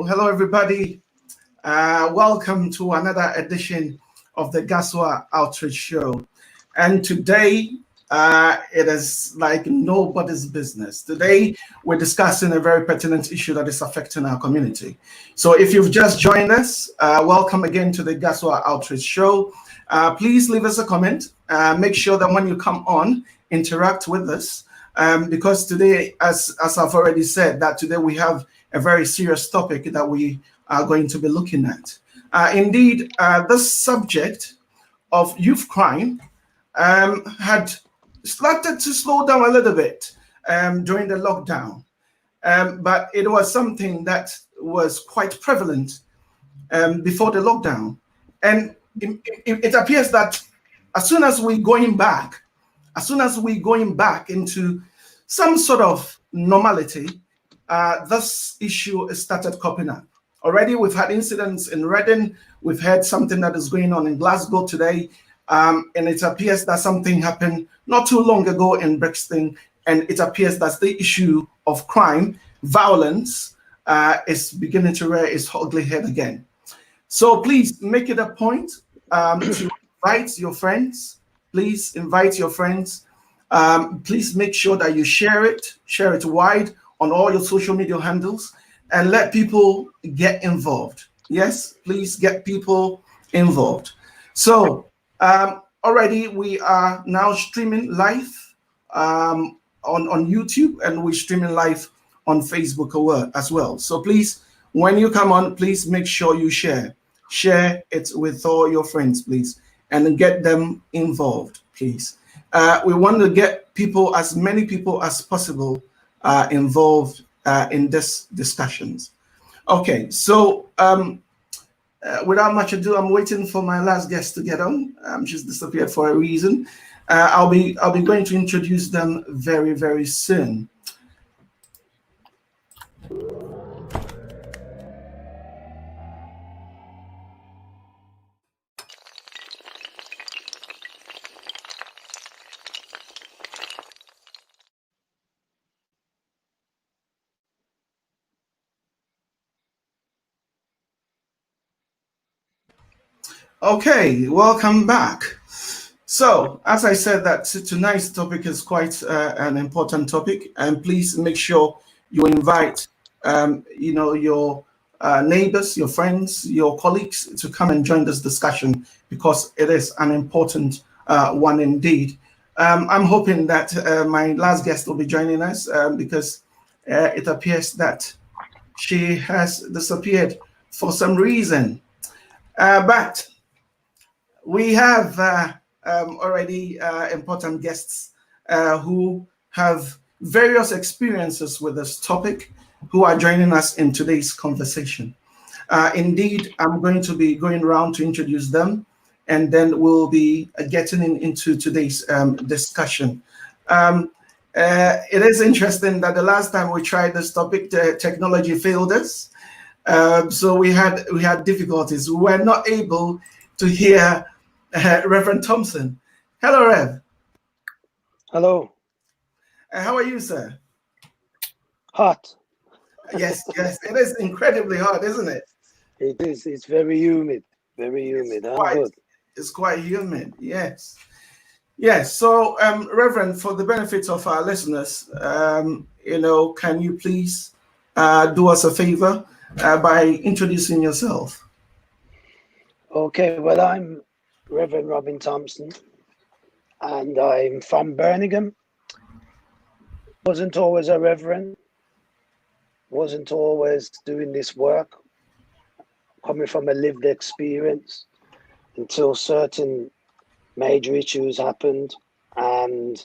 Hello, everybody. Welcome to another edition of the Gaswa Outreach Show. And today, it is like nobody's business. Today, we're discussing a very pertinent issue that is affecting our community. So, if you've just joined us, welcome again to the Gaswa Outreach Show. Please leave us a comment. Make sure that when you come on, interact with us. Because today, as I've already said, that today we have a very serious topic that we are going to be looking at. Indeed, this subject of youth crime had started to slow down a little bit during the lockdown, but it was something that was quite prevalent before the lockdown. And it appears that as soon as we're going back into some sort of normality, this issue started cropping up. Already, we've had incidents in Reading. We've heard something that is going on in Glasgow today. And it appears that something happened not too long ago in Brixton. And it appears that the issue of crime, violence, is beginning to rear its ugly head again. So please make it a point to invite your friends. Please invite your friends. Please make sure that you share it wide on all your social media handles, and let people get involved. Yes, please get people involved. So already we are now streaming live on YouTube, and we're streaming live on Facebook as well. So please, when you come on, please make sure you share it with all your friends, please, and get them involved, please. We want to get as many people as possible involved in this discussions. Okay, so without much ado, I'm waiting for my last guest to get on. She's disappeared for a reason. I'll be going to introduce them very, very soon. Okay, welcome back. So, as I said, that tonight's topic is quite an important topic, and please make sure you invite, your neighbors, your friends, your colleagues to come and join this discussion, because it is an important one indeed. I'm hoping that my last guest will be joining us because it appears that she has disappeared for some reason, but we have already important guests who have various experiences with this topic, who are joining us in today's conversation. Indeed, I'm going to be going around to introduce them, and then we'll be getting into today's discussion. It is interesting that the last time we tried this topic, the technology failed us. So we had difficulties. We were not able to hear Reverend Thompson. Hello, Rev. Hello. How are you, sir? Hot. Yes, it is incredibly hot, isn't it? It is. It's very humid. Very humid. It's quite humid. Yes. So, Reverend, for the benefit of our listeners, can you please do us a favor by introducing yourself? Okay. Well, I'm Reverend Robin Thompson, and I'm from Birmingham. Wasn't always a reverend. Wasn't always doing this work, coming from a lived experience, until certain major issues happened, and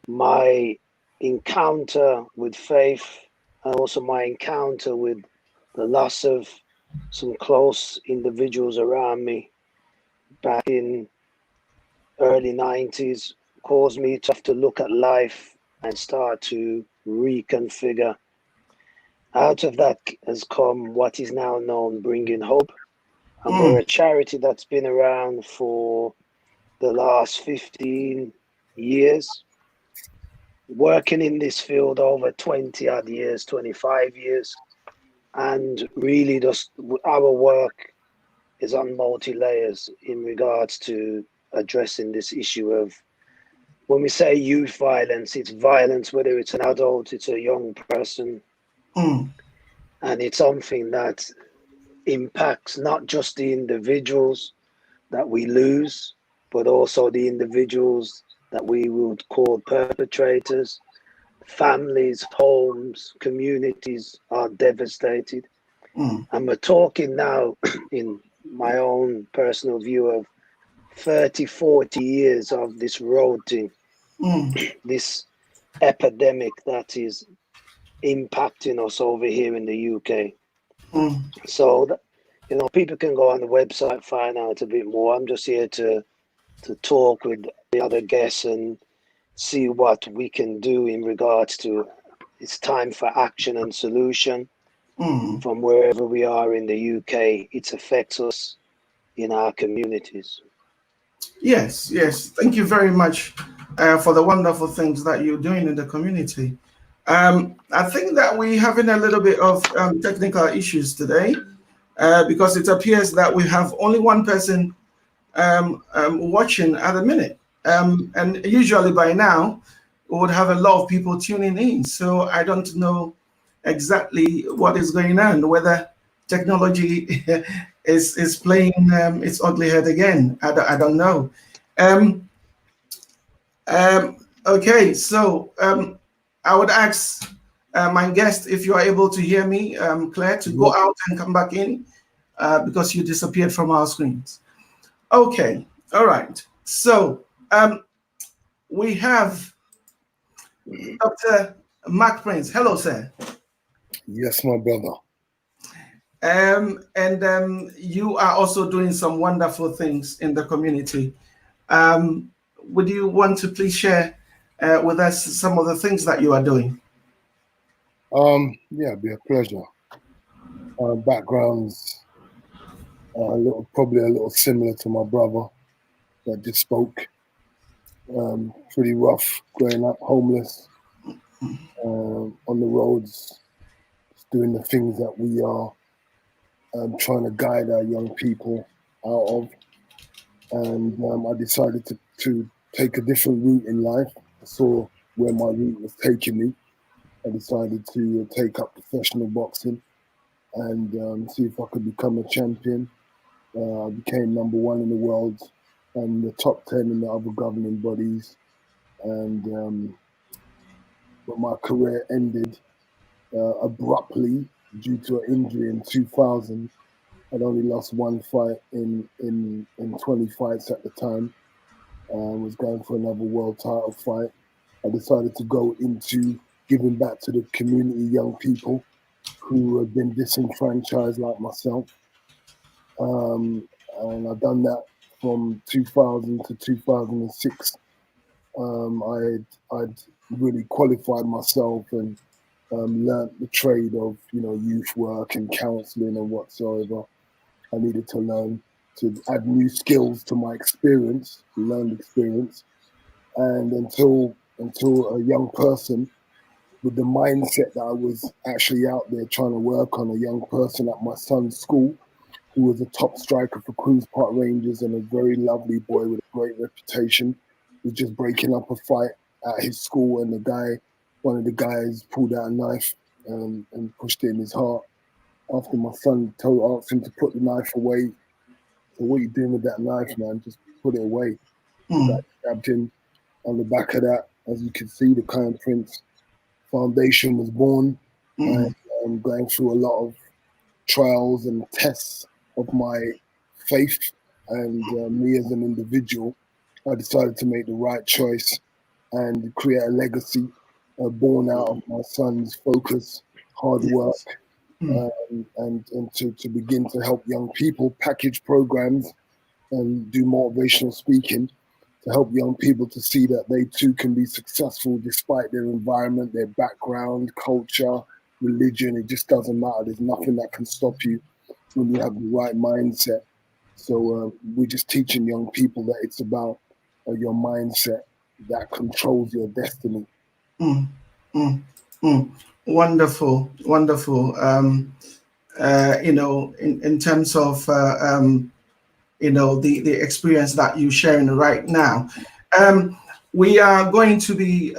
my encounter with faith, and also my encounter with the loss of some close individuals around me back in early 90s, caused me to have to look at life and start to reconfigure. Out of that has come what is now known Bringing Hope, and we're a charity that's been around for the last 15 years, working in this field over 20 odd years, 25 years. And really just our work is on multi-layers in regards to addressing this issue of, when we say youth violence, it's violence, whether it's an adult, it's a young person, and it's something that impacts not just the individuals that we lose, but also the individuals that we would call perpetrators. Families, homes, communities are devastated. And we're talking now, in my own personal view, of 30, 40 years of this road to this epidemic that is impacting us over here in the UK. So, people can go on the website, find out a bit more. I'm just here to talk with the other guests and see what we can do in regards to it's time for action and solution from wherever we are in the UK. It affects us in our communities. Yes, yes. Thank you very much for the wonderful things that you're doing in the community. I think that we're having a little bit of technical issues today because it appears that we have only one person watching at the minute. And usually by now, we would have a lot of people tuning in. So I don't know exactly what is going on, whether technology is playing its ugly head again. I don't know. Okay, so I would ask my guest if you are able to hear me, Claire, to go out and come back in because you disappeared from our screens. Okay, all right. So we have Dr. Mark Prince. Hello, sir. Yes, my brother. And you are also doing some wonderful things in the community. Would you want to please share with us some of the things that you are doing? Yeah, it'd be a pleasure. Backgrounds probably a little similar to my brother that just spoke. Pretty rough growing up, homeless, on the roads, doing the things that we are trying to guide our young people out of. And I decided to take a different route in life. I saw where my route was taking me. I decided to take up professional boxing and see if I could become a champion. I became #1 in the world and the top 10 in the other governing bodies. And but my career ended abruptly due to an injury in 2000. I'd only lost one fight in 20 fights at the time. Was going for another world title fight. I decided to go into giving back to the community, young people who have been disenfranchised like myself. And I've done that from 2000 to 2006. I'd really qualified myself and learned the trade of youth work and counselling and whatsoever. I needed to learn to add new skills to my experience, learned experience, and until a young person with the mindset that I was actually out there trying to work on, a young person at my son's school who was a top striker for Queen's Park Rangers and a very lovely boy with a great reputation, was just breaking up a fight at his school, and one of the guys pulled out a knife and pushed it in his heart. After my son asked him to put the knife away, so what are you doing with that knife, man? Just put it away. That stabbed him on the back of that. As you can see, the Crown Prince Foundation was born. I'm going through a lot of trials and tests of my faith and me as an individual. I decided to make the right choice and create a legacy born out of my son's focus, hard work, and to begin to help young people package programs and do motivational speaking to help young people to see that they too can be successful despite their environment, their background, culture, religion. It just doesn't matter. There's nothing that can stop you when you have the right mindset. So we're just teaching young people that it's about your mindset that controls your destiny. Wonderful, wonderful. In terms of the experience that you're sharing right now, we are going to be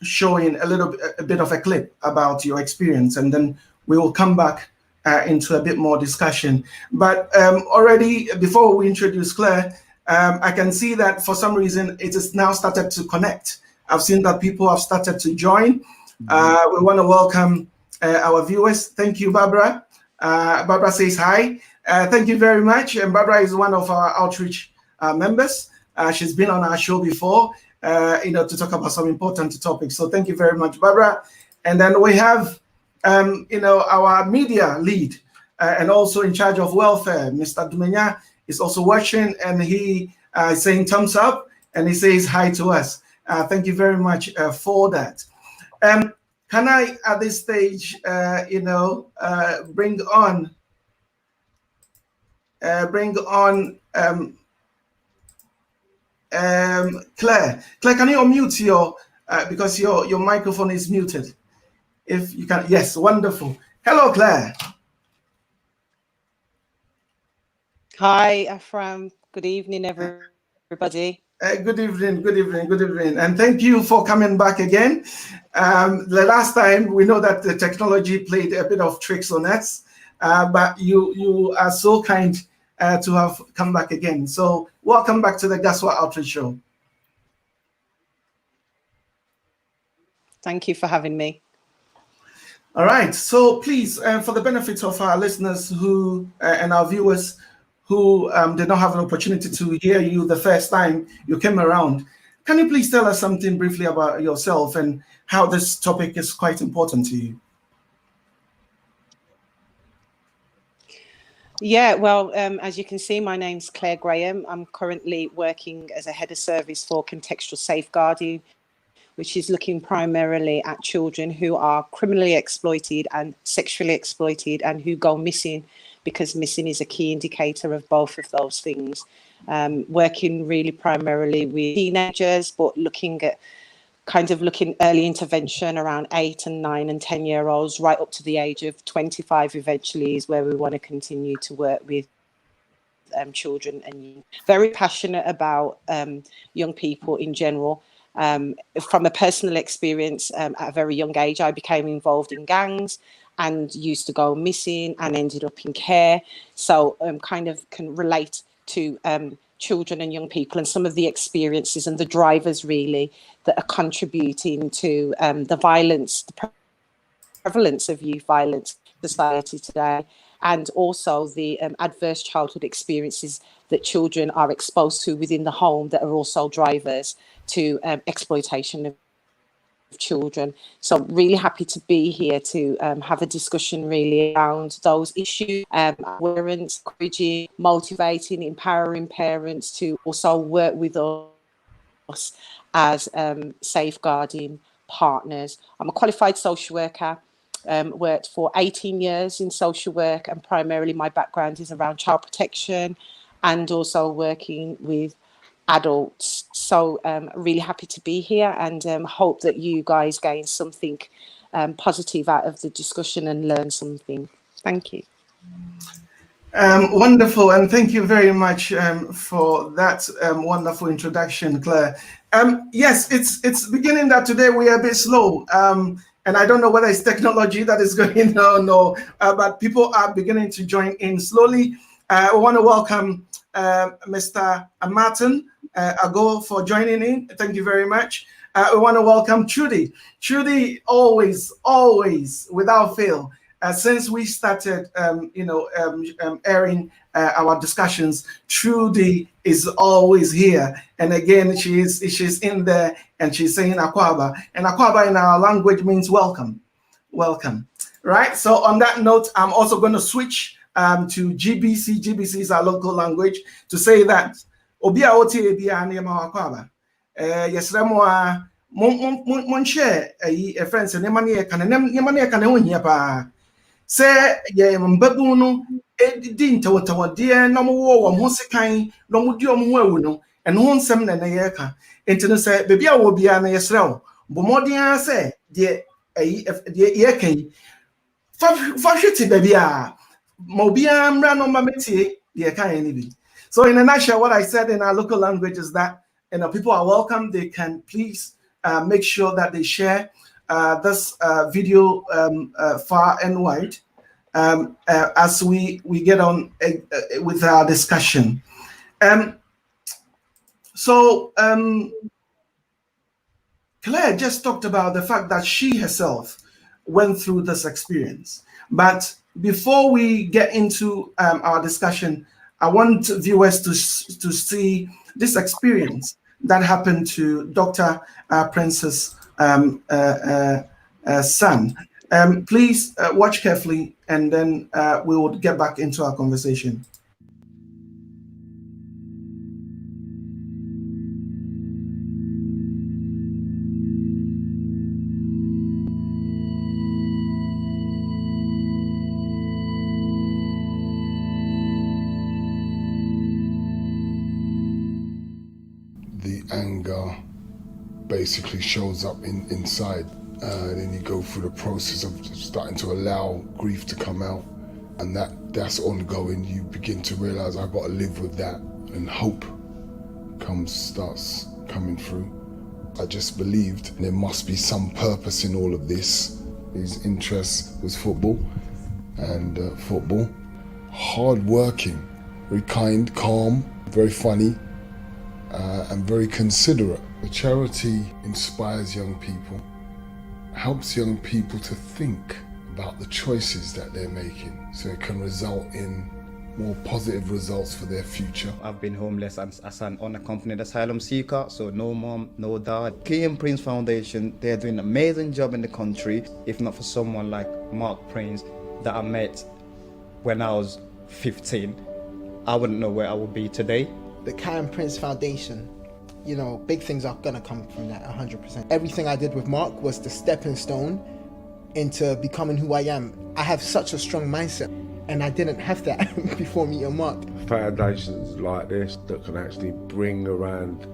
showing a bit of a clip about your experience, and then we will come back into a bit more discussion. But already, before we introduce Claire, I can see that for some reason it has now started to connect. I've seen that people have started to join. We want to welcome our viewers. Thank you, Barbara. Barbara says hi. Thank you very much. And Barbara is one of our outreach members. She's been on our show before, to talk about some important topics. So thank you very much, Barbara. And then we have, our media lead and also in charge of welfare, Mr. Dumenya, is also watching, and he is saying thumbs up, and he says hi to us. Thank you very much for that. Can I, at this stage, bring on Claire. Claire, can you unmute your because your microphone is muted? If you can, yes, wonderful. Hello, Claire. Hi, Ephraim. Good evening, everybody. Good evening, and thank you for coming back again. The last time, we know that the technology played a bit of tricks on us, but you are so kind to have come back again. So welcome back to the Gaswa Outreach Show. Thank you for having me. All right, so please, for the benefit of our listeners who and our viewers who did not have an opportunity to hear you the first time you came around, can you please tell us something briefly about yourself and how this topic is quite important to you? Yeah, well, as you can see, my name's Claire Graham. I'm currently working as a head of service for contextual safeguarding, which is looking primarily at children who are criminally exploited and sexually exploited and who go missing, because missing is a key indicator of both of those things. Working really primarily with teenagers, but looking at early intervention around 8 and 9 and 10-year-olds right up to the age of 25 eventually is where we want to continue to work with children and youth. Very passionate about young people in general. From a personal experience, at a very young age, I became involved in gangs and used to go missing and ended up in care. So kind of can relate to children and young people and some of the experiences and the drivers really that are contributing to the violence, the prevalence of youth violence in society today, and also the adverse childhood experiences that children are exposed to within the home that are also drivers to exploitation of children. So really happy to be here to have a discussion really around those issues, awareness, encouraging, motivating, empowering parents to also work with us as safeguarding partners. I'm a qualified social worker, worked for 18 years in social work, and primarily my background is around child protection and also working with adults. So really happy to be here and hope that you guys gain something positive out of the discussion and learn something. Thank you. Wonderful, and thank you very much for that wonderful introduction, Claire. Yes, it's beginning that today we are a bit slow, and I don't know whether it's technology that is going on or but people are beginning to join in slowly. I want to welcome Mr. Martin Ago for joining in. Thank you very much. We want to welcome Trudy. Trudy always, without fail, since we started, airing our discussions, Trudy is always here. And again, she's in there and she's saying Akwaba. And Akwaba in our language means welcome. Welcome. Right? So on that note, I'm also going to switch to GBC. GBC is our local language, to say that Obia Oti Ebia Nema Akwaba. Yes, Remoa. Mon share a friends and Yamania can only pa. Say, ye mbabuno, didn't what dear no more Mosikai, no mudium well, and won some than a yaka. Into say, baby, I will be an Yesrel. Bomodia say, dear, a yakin. Fashiti, baby, Mobiam ran on mameti, dear kind. So, in a nutshell, what I said in our local language is that people are welcome. They can please make sure that they share this video far and wide as we get on with our discussion. Claire just talked about the fact that she herself went through this experience. But before we get into our discussion, I want viewers to see this experience that happened to Dr. Prince's son. Please watch carefully, and then we will get back into our conversation. The anger basically shows up inside. Then you go through the process of starting to allow grief to come out, and that's ongoing. You begin to realize I've got to live with that, and hope starts coming through. I just believed there must be some purpose in all of this. His interest was football, and hard working, very kind, calm, very funny, and very considerate. The charity inspires young people, helps young people to think about the choices that they're making, so it can result in more positive results for their future. I've been homeless as an unaccompanied asylum seeker, so no mom, no dad. K.M. Prince Foundation, they're doing an amazing job in the country. If not for someone like Mark Prince that I met when I was 15, I wouldn't know where I would be today. The K.M. Prince Foundation, you know, big things are gonna come from that, 100%. Everything I did with Mark was the stepping stone into becoming who I am. I have such a strong mindset, and I didn't have that before meeting Mark. Foundations like this that can actually bring around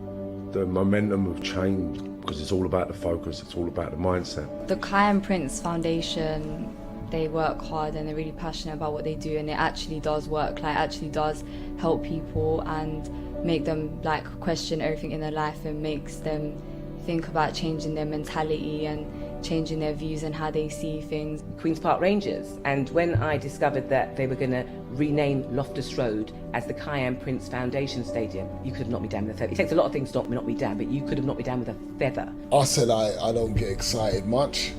the momentum of change, because it's all about the focus, it's all about the mindset. The K.M. Prince Foundation, they work hard and they're really passionate about what they do, and it actually does work, like actually does help people and make them like question everything in their life, and makes them think about changing their mentality and changing their views and how they see things. Queen's Park Rangers, and when I discovered that they were going to rename Loftus Road as the K.M. Prince Foundation Stadium, you could have knocked me down with a feather. It takes a lot of things to knock me down, but you could have knocked me down with a feather. I said I don't get excited much,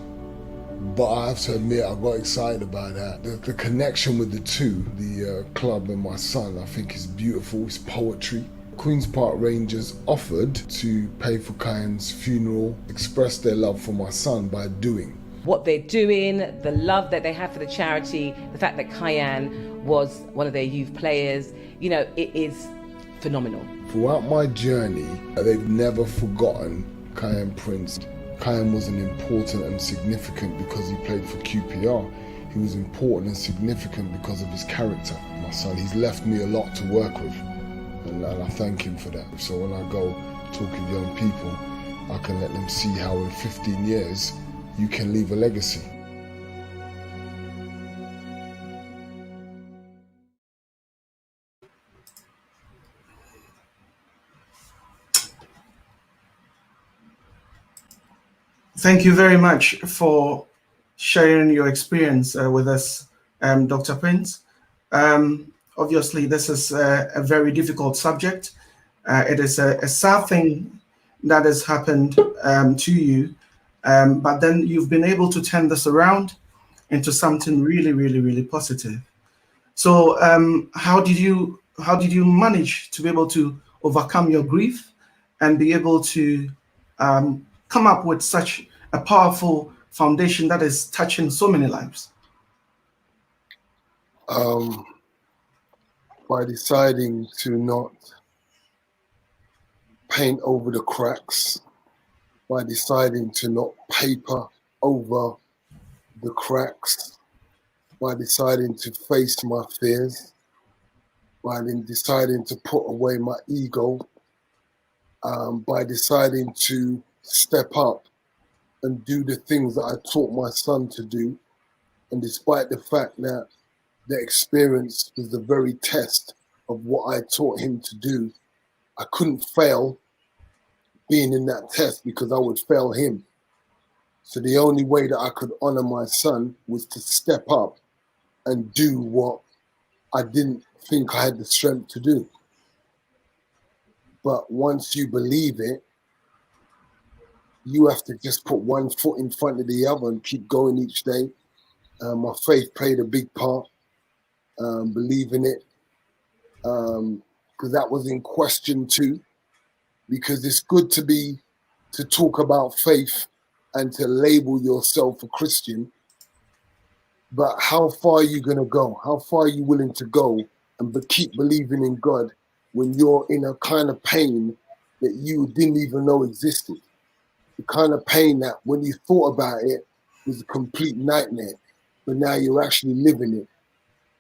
but I have to admit I got excited about that. The connection with the two, the club and my son, I think is beautiful. It's poetry. Queen's Park Rangers offered to pay for Kyan's funeral, express their love for my son by doing. What they're doing, the love that they have for the charity, the fact that Kyan was one of their youth players, you know, it is phenomenal. Throughout my journey, they've never forgotten K.M. Prince. Kyan wasn't important and significant because he played for QPR. He was important and significant because of his character. My son, he's left me a lot to work with, and I thank him for that. So when I go talk with young people, I can let them see how in 15 years you can leave a legacy. Thank you very much for sharing your experience with us, Dr. Prince. Obviously, this is a very difficult subject. It is a sad thing that has happened to you, but then you've been able to turn this around, into something really, really, really positive. So how did you manage to be able to overcome your grief and be able to come up with such a powerful foundation that is touching so many lives? By deciding to not paint over the cracks, by deciding to not paper over the cracks, by deciding to face my fears, by deciding to put away my ego, by deciding to step up and do the things that I taught my son to do. And despite the fact that the experience was the very test of what I taught him to do, I couldn't fail being in that test because I would fail him. So the only way that I could honor my son was to step up and do what I didn't think I had the strength to do. But once you believe it, you have to just put one foot in front of the other and keep going each day. My faith played a big part, believing it, because that was in question too. Because it's good to talk about faith and to label yourself a Christian, but how far are you going to go? How far are you willing to go and keep believing in God when you're in a kind of pain that you didn't even know existed? The kind of pain that when you thought about it was a complete nightmare, but now you're actually living it.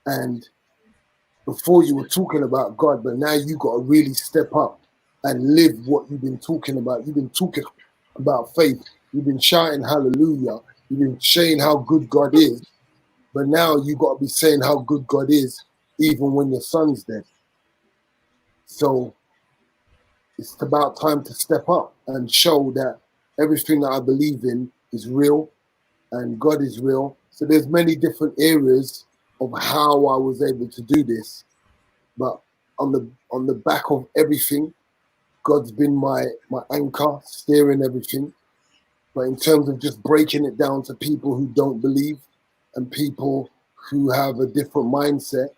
And before you were talking about God, but now you got to really step up and live what you've been talking about. You've been talking about faith. You've been shouting hallelujah. You've been saying how good God is. But now you got to be saying how good God is even when your son's dead. So it's about time to step up and show that everything that I believe in is real and God is real. So there's many different areas of how I was able to do this. But on the back of everything, God's been my anchor, steering everything. But in terms of just breaking it down to people who don't believe and people who have a different mindset,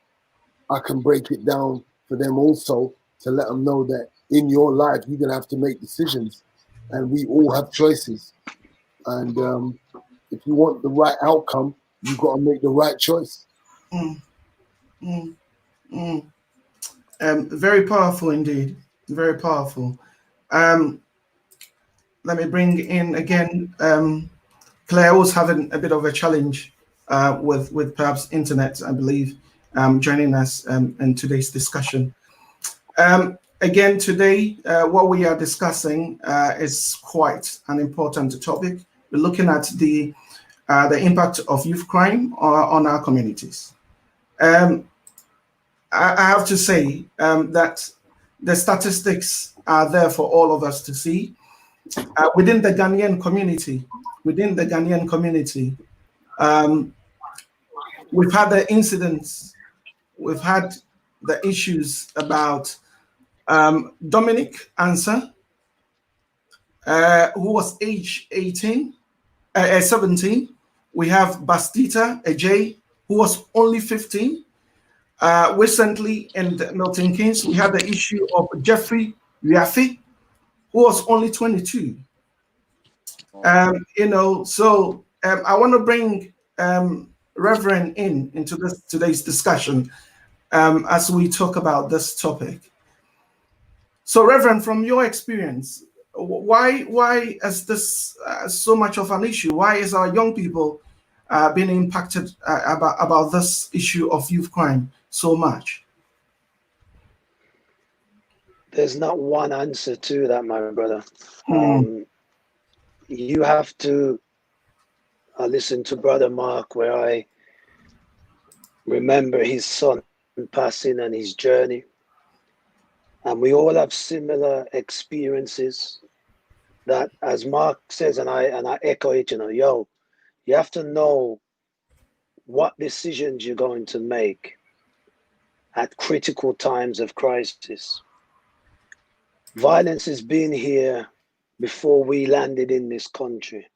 I can break it down for them also to let them know that in your life, you're going to have to make decisions. And we all have choices. And if you want the right outcome, you've got to make the right choice. Very powerful indeed. Very powerful. Let me bring in again, Claire was having a bit of a challenge with perhaps internet, I believe, joining us in today's discussion. Again, today, what we are discussing is quite an important topic. We're looking at the impact of youth crime on our communities. I have to say that the statistics are there for all of us to see. Within the Ghanaian community, we've had the incidents, we've had the issues about Dominic Ansah, who was age 17. We have Bastita Ajay, who was only 15. Recently in Milton Keynes, we had the issue of Jeffrey Riafi, who was only 22. So I want to bring Reverend into today's discussion as we talk about this topic. So, Reverend, from your experience, why is this so much of an issue? Why is our young people being impacted about this issue of youth crime so much? There's not one answer to that, my brother. You have to listen to Brother Mark, where I remember his son passing and his journey. And we all have similar experiences that, as Mark says, and I echo it, you have to know what decisions you're going to make at critical times of crisis. Violence has been here before we landed in this country,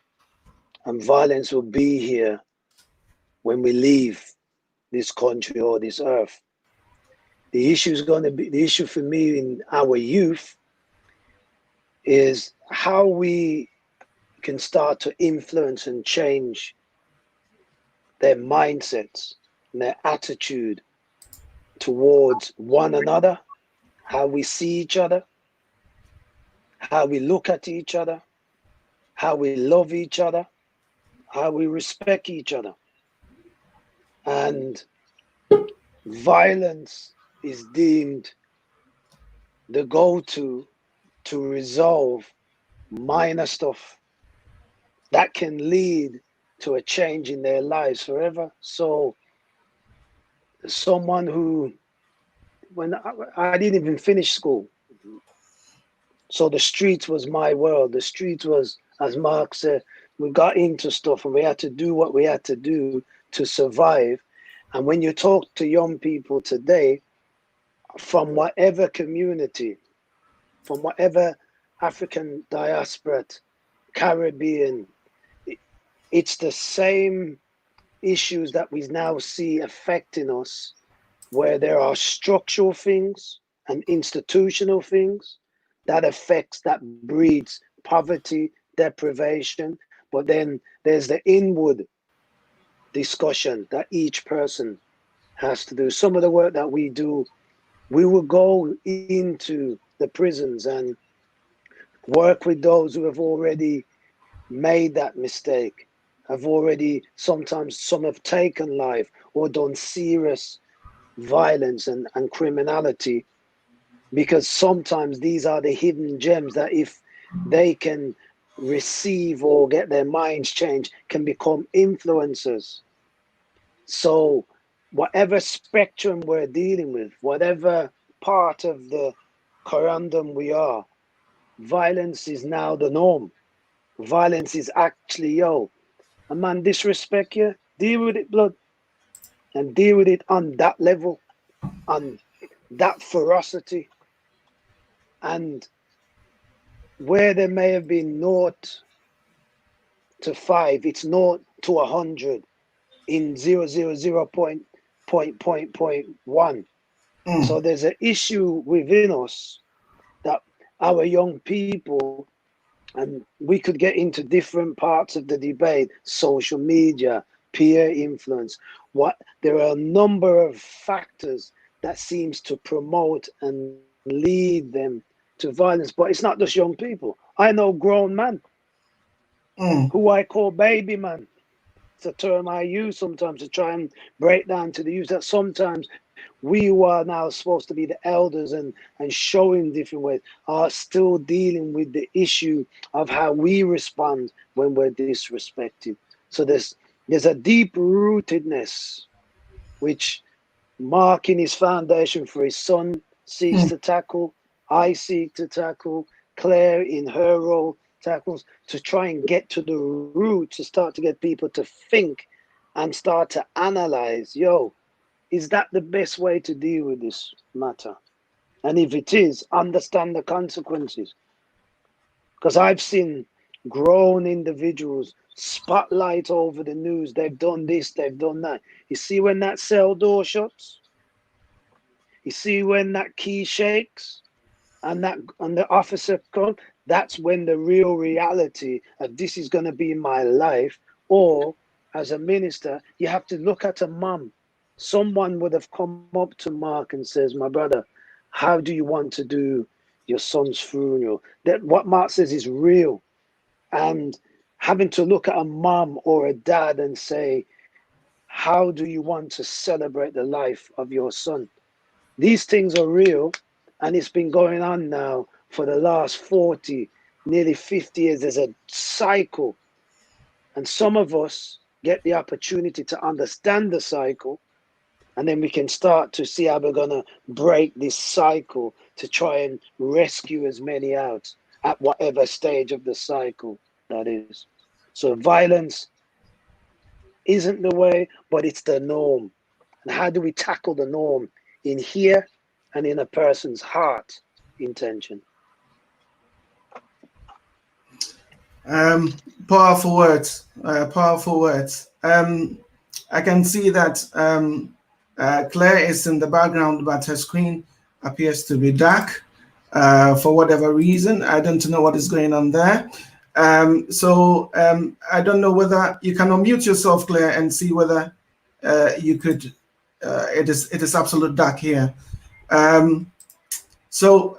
and violence will be here when we leave this country or this earth. The issue for me in our youth is how we can start to influence and change their mindsets and their attitude towards one another, how we see each other, how we look at each other, how we love each other, how we respect each other. And violence is deemed the go-to to resolve minor stuff that can lead to a change in their lives forever. So someone who, when I didn't even finish school, so the streets was my world. The streets was, as Mark said, we got into stuff and we had to do what we had to do to survive. And when you talk to young people today, from whatever community, from whatever African diaspora, Caribbean, it's the same issues that we now see affecting us, where there are structural things and institutional things that affects, that breeds poverty, deprivation. But then there's the inward discussion that each person has to do. Some of the work that we do, we will go into the prisons and work with those who have already made that mistake, have already, sometimes some have taken life or done serious violence and criminality, because sometimes these are the hidden gems that if they can receive or get their minds changed, can become influencers. So whatever spectrum we're dealing with, whatever part of the corundum we are, violence is now the norm. Violence is actually, a man disrespect you, deal with it, blood, and deal with it on that level, on that ferocity. And where there may have been 0 to 5, it's 0 to 100 in 0.1. So there's an issue within us that our young people, and we could get into different parts of the debate, social media, peer influence. There are a number of factors that seems to promote and lead them to violence, but it's not just young people. I know grown men who I call baby man. It's a term I use sometimes to try and break down to the youth that sometimes we who are now supposed to be the elders and showing different ways are still dealing with the issue of how we respond when we're disrespected. So there's a deep rootedness which Mark in his foundation for his son seeks to tackle, I seek to tackle, Claire in her role tackles, to try and get to the root, to start to get people to think and start to analyze, is that the best way to deal with this matter? And if it is, understand the consequences. Because I've seen grown individuals spotlight over the news, they've done this, they've done that. You see when that cell door shuts? You see when that key shakes and the officer comes? That's when the real reality of this is going to be my life. Or as a minister, you have to look at a mom. Someone would have come up to Mark and says, my brother, how do you want to do your son's funeral? That what Mark says is real. And having to look at a mom or a dad and say, how do you want to celebrate the life of your son? These things are real, and it's been going on now for the last 40, nearly 50 years. There's a cycle, and some of us get the opportunity to understand the cycle, and then we can start to see how we're going to break this cycle to try and rescue as many out at whatever stage of the cycle that is. So violence isn't the way, but it's the norm. And how do we tackle the norm in here and in a person's heart intention? Powerful words. Powerful words. I can see that Claire is in the background, but her screen appears to be dark for whatever reason. I don't know what is going on there. So I don't know whether you can unmute yourself, Claire, and see whether you could. It is absolute dark here. So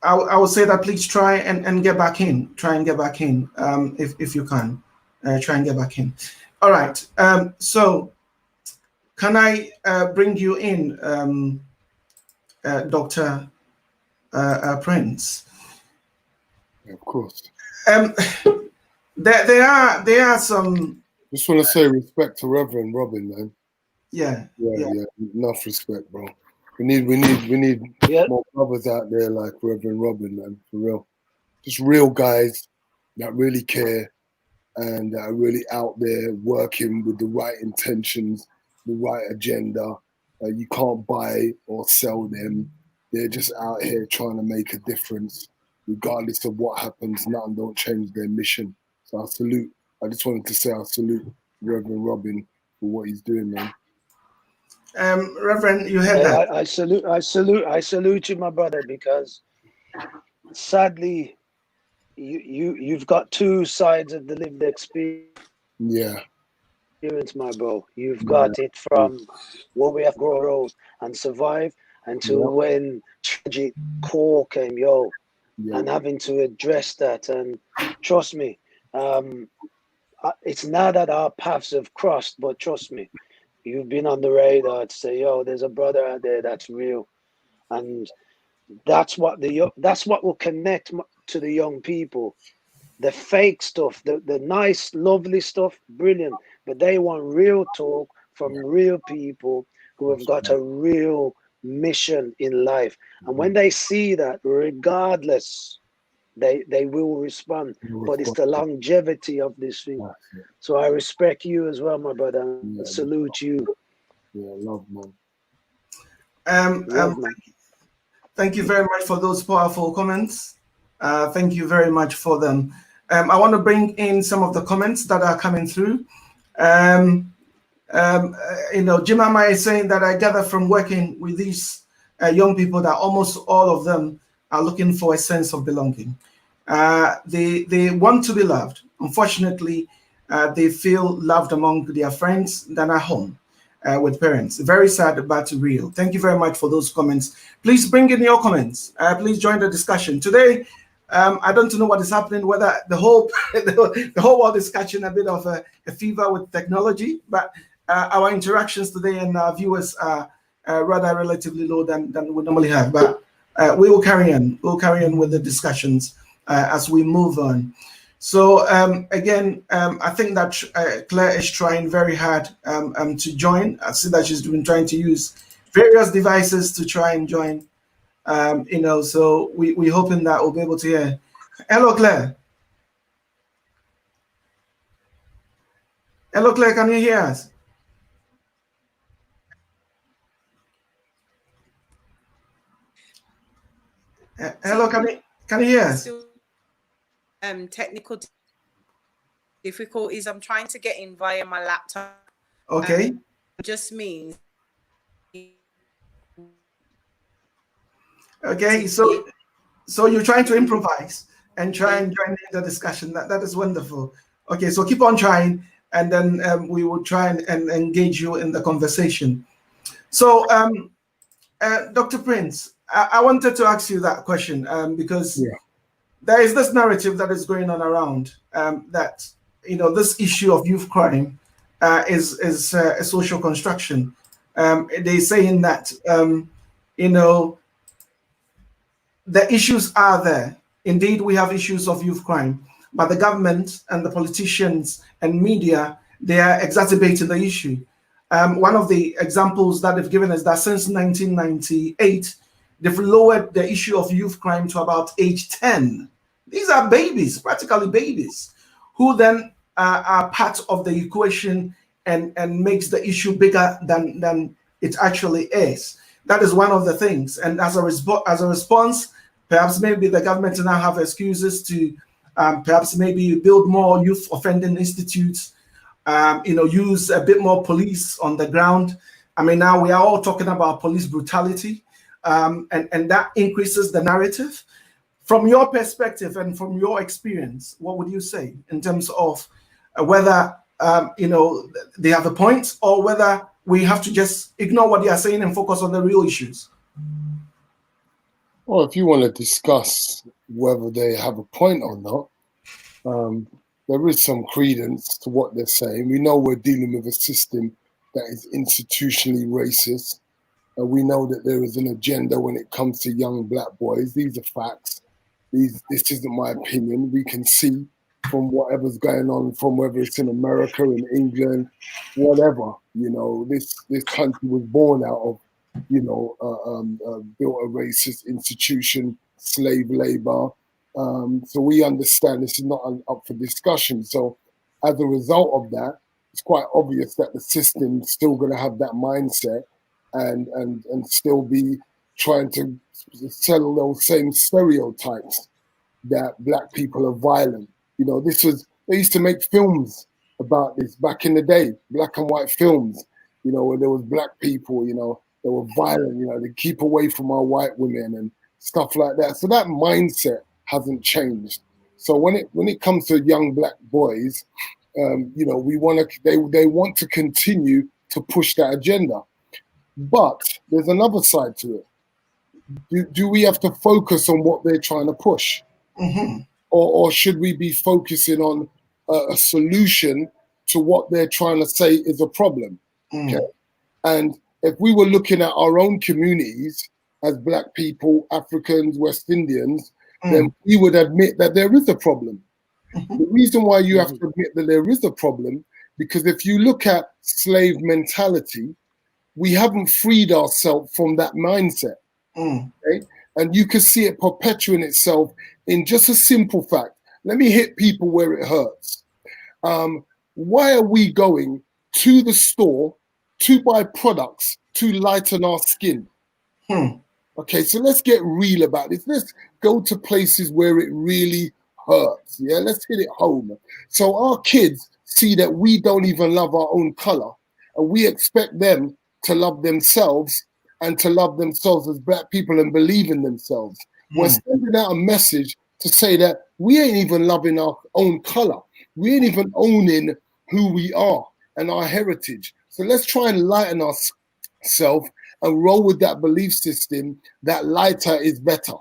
I would say that please try and get back in. Try and get back in if you can. Try and get back in. All right. So can I bring you in, Dr. Prince? Yeah, of course. There are some. Just want to say respect to Reverend Robin, man. Yeah. Enough respect, bro. We need more brothers out there like Reverend Robin, man, for real. Just real guys that really care and that are really out there working with the right intentions, the right agenda. You can't buy or sell them. They're just out here trying to make a difference. Regardless of what happens, nothing don't change their mission. So I just wanted to say I salute Reverend Robin for what he's doing, man. Reverend, you heard that. I salute you, my brother, because sadly, you've got two sides of the lived experience. Yeah. My bro, you've got it from what we have grown and survived until when tragic core came, and having to address that. And trust me, it's now that our paths have crossed, but trust me, you've been on the radar to say, there's a brother out there that's real, and that's what will connect to the young people. The fake stuff, the nice, lovely stuff, brilliant, but they want real talk from real people who have got a real mission in life. And when they see that, regardless, they will respond. But it's the longevity of this thing. So I respect you as well, my brother. And salute you. Yeah, love, man. Thank you very much for those powerful comments. Thank you very much for them. I want to bring in some of the comments that are coming through. Jimama is saying that I gather from working with these young people that almost all of them are looking for a sense of belonging. They want to be loved. Unfortunately, they feel loved among their friends than at home with parents. Very sad, but real. Thank you very much for those comments. Please bring in your comments. Please join the discussion. Today, I don't know what is happening, whether the whole world is catching a bit of a fever with technology, but our interactions today and our viewers are rather relatively low than we normally have. But we will carry on. We'll carry on with the discussions as we move on. So again, I think that Claire is trying very hard to join. I see that she's trying to use various devices to try and join. So we're hoping that we'll be able to hear. Hello, Claire. Hello, Claire, can you hear us? Hello, can you hear us? Technical difficulties. I'm trying to get in via my laptop. Okay. Just means. Okay, so you're trying to improvise and try and join the discussion. That is wonderful. Okay, so keep on trying, and then we will try and engage you in the conversation. So, Dr. Prince, I wanted to ask you that question because there is this narrative that is going on around that this issue of youth crime is a social construction. They're saying that the issues are there. Indeed, we have issues of youth crime, but the government and the politicians and media, they are exacerbating the issue. One of the examples that they've given is that since 1998, they've lowered the issue of youth crime to about age 10. These are babies, practically babies, who then are part of the equation and makes the issue bigger than it actually is. That is one of the things. And as a response, perhaps maybe the government now have excuses to perhaps maybe build more youth offending institutes use a bit more police on the ground. I mean, now we are all talking about police brutality, and that increases the narrative. From your perspective and from your experience, what would you say in terms of whether they have a point, or whether we have to just ignore what they are saying and focus on the real issues? Well, if you want to discuss whether they have a point or not, there is some credence to what they're saying. We know we're dealing with a system that is institutionally racist. We know that there is an agenda when it comes to young black boys. These are facts. This isn't my opinion. We can see from whatever's going on, from whether it's in America, in England, whatever. This country was born out of, built a racist institution, slave labor. So we understand this is not up for discussion. So as a result of that, it's quite obvious that the system's still going to have that mindset and still be trying to sell those same stereotypes that black people are violent. They used to make films about this back in the day, black and white films, where there was black people, they were violent, they keep away from our white women and stuff like that. So that mindset hasn't changed. So when it comes to young black boys, they want to continue to push that agenda. But there's another side to it. Do we have to focus on what they're trying to push? Mm-hmm. Or should we be focusing on a solution to what they're trying to say is a problem? Mm. Okay? And if we were looking at our own communities as black people, Africans, West Indians, then we would admit that there is a problem. Mm-hmm. The reason why you have to admit that there is a problem, because if you look at slave mentality, we haven't freed ourselves from that mindset. Okay? And you can see it perpetuating itself in just a simple fact. Let me hit people where it hurts. Why are we going to the store to buy products to lighten our skin? Okay, so let's get real about this. Let's go to places where it really hurts. Yeah, let's hit it home. So our kids see that we don't even love our own color, and we expect them to love themselves and to love themselves as black people and believe in themselves. We're sending out a message to say that we ain't even loving our own color. We ain't even owning who we are and our heritage. So let's try and lighten ourselves and roll with that belief system that lighter is better.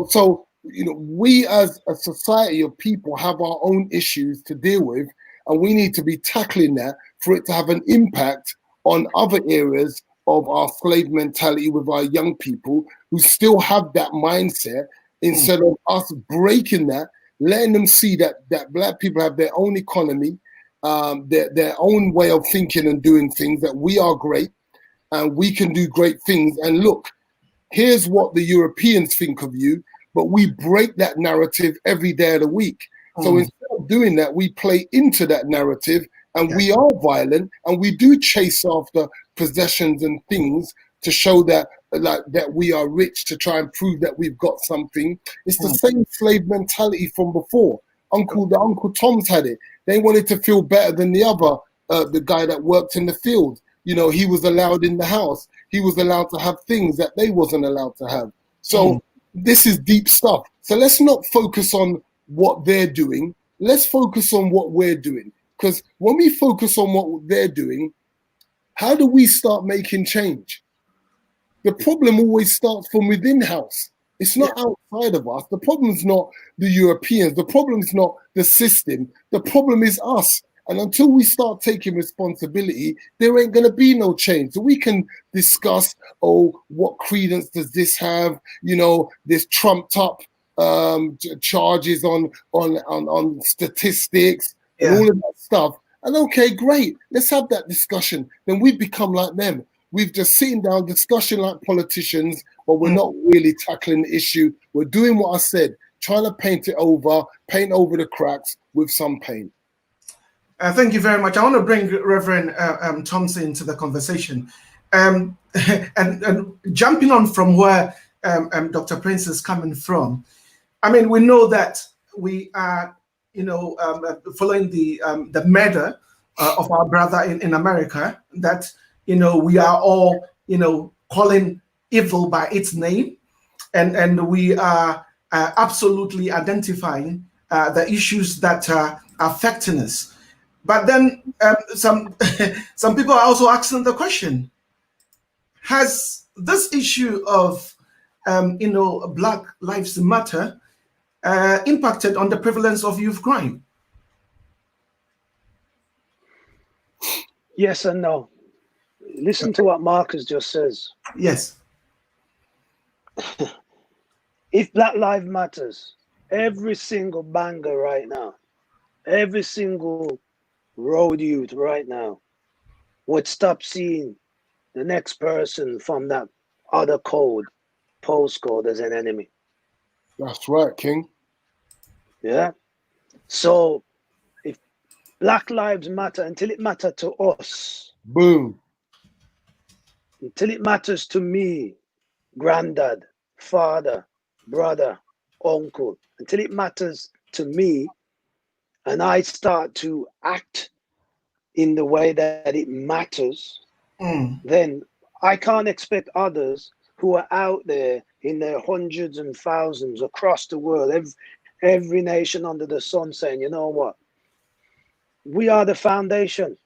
So we as a society of people have our own issues to deal with, and we need to be tackling that for it to have an impact on other areas of our slave mentality with our young people who still have that mindset, instead of us breaking that, letting them see that black people have their own economy, their own way of thinking and doing things, that we are great and we can do great things. And look, here's what the Europeans think of you, but we break that narrative every day of the week. So instead of doing that, we play into that narrative, and we are violent, and we do chase after possessions and things to show that we are rich, to try and prove that we've got something. It's the same slave mentality from before. The Uncle Toms had it. They wanted to feel better than the other, the guy that worked in the field. He was allowed in the house. He was allowed to have things that they wasn't allowed to have. So this is deep stuff. So let's not focus on what they're doing. Let's focus on what we're doing. Because when we focus on what they're doing, how do we start making change? The problem always starts from within house. It's not outside of us. The problem's not the Europeans. The problem's not the system. The problem is us. And until we start taking responsibility, there ain't going to be no change. So we can discuss, what credence does this have? This trumped up charges on statistics and all of that stuff. And okay, great. Let's have that discussion. Then we become like them. We've just sitting down discussing like politicians, but we're not really tackling the issue. We're doing what I said, trying to paint over the cracks with some paint. Thank you very much. I want to bring Reverend Thompson into the conversation. And jumping on from where Dr. Prince is coming from, I mean, we know that we are following the murder of our brother in America, that we are all calling evil by its name, and we are absolutely identifying the issues that are affecting us. But then some people are also asking the question: has this issue of Black Lives Matter impacted on the prevalence of youth crime? Yes and no. Listen to what Marcus just says. Yes. If Black Lives Matters, every single banger right now, every single road youth right now would stop seeing the next person from that other postcode as an enemy. That's right, King. Yeah. So if Black Lives Matter, until it matters to us, boom, until it matters to me, granddad, father, brother, uncle, until it matters to me, and I start to act in the way that it matters, then I can't expect others who are out there in their hundreds and thousands across the world, every nation under the sun, saying, you know what, we are the foundation.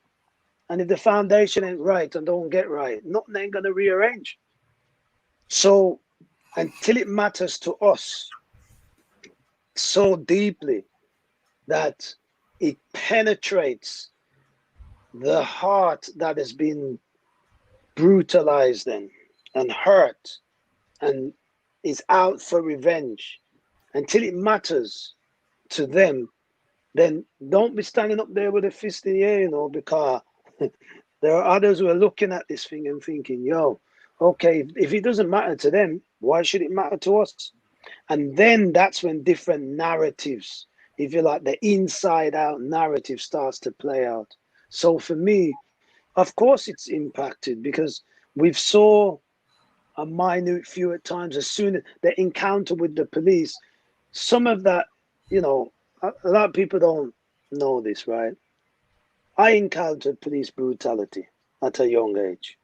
And if the foundation ain't right and don't get right, nothing ain't gonna rearrange. So until it matters to us so deeply that it penetrates the heart that has been brutalized and hurt and is out for revenge, until it matters to them, then don't be standing up there with a fist in the air, because there are others who are looking at this thing and thinking, yo, okay, if it doesn't matter to them, why should it matter to us? And then that's when different narratives, if you like, the inside out narrative starts to play out. So for me, of course it's impacted, because we've saw a minute few at times, as soon as the encounter with the police, some of that, a lot of people don't know this, right? I encountered police brutality at a young age.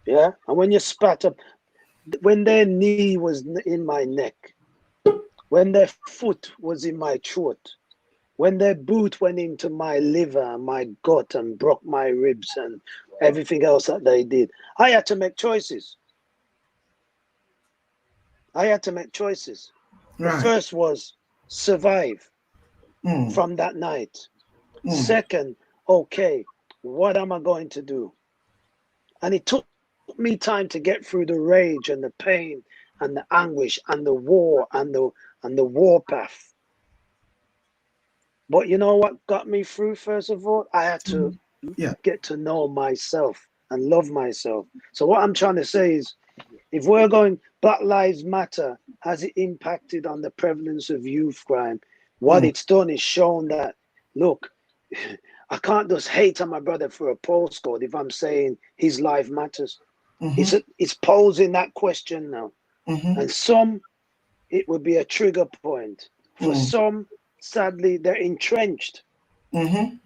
Yeah. And when you spat up, when their knee was in my neck, when their foot was in my throat, when their boot went into my liver, my gut, and broke my ribs and everything else that they did, I had to make choices. Right. The first was survive from that night. Second, okay, what am I going to do? And it took me time to get through the rage and the pain and the anguish and the war and the warpath. But you know what got me through? First of all, I had to get to know myself and love myself. So what I'm trying to say is, if we're going Black Lives Matter, has it impacted on the prevalence of youth crime? What it's done is shown that, look, I can't just hate on my brother for a postcode if I'm saying his life matters. It's posing that question now. And some, it would be a trigger point. For some, sadly, they're entrenched. And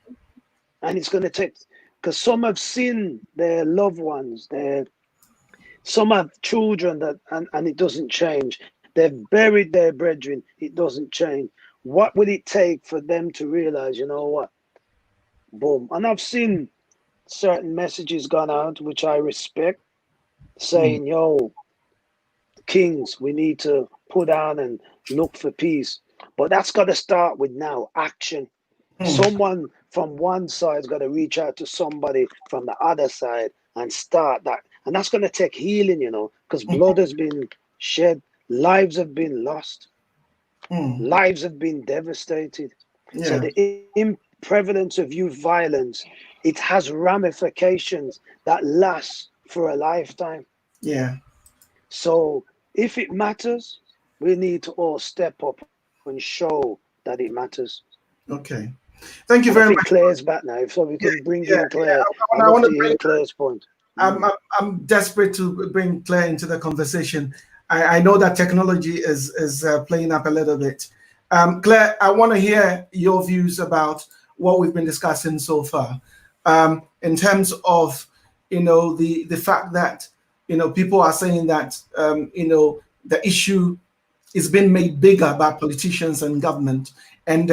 it's going to take, because some have seen their loved ones, some have children that, and it doesn't change. They've buried their brethren, it doesn't change. What will it take for them to realize, you know what? Boom. And I've seen certain messages gone out, which I respect, saying, yo, kings, we need to put down and look for peace. But that's got to start with now action. Someone from one side's got to reach out to somebody from the other side and start that. And that's going to take healing, because blood has been shed, lives have been lost, lives have been devastated. So the prevalence of youth violence, it has ramifications that last for a lifetime. Yeah. So if it matters, we need to all step up and show that it matters. Okay. Thank you very much. Claire's back now, so we can bring in Claire. I want to bring Claire's point. I'm desperate to bring Claire into the conversation. I know that technology is playing up a little bit. Claire, I want to hear your views about what we've been discussing so far, in terms of, the fact that, people are saying that, the issue is being made bigger by politicians and government. And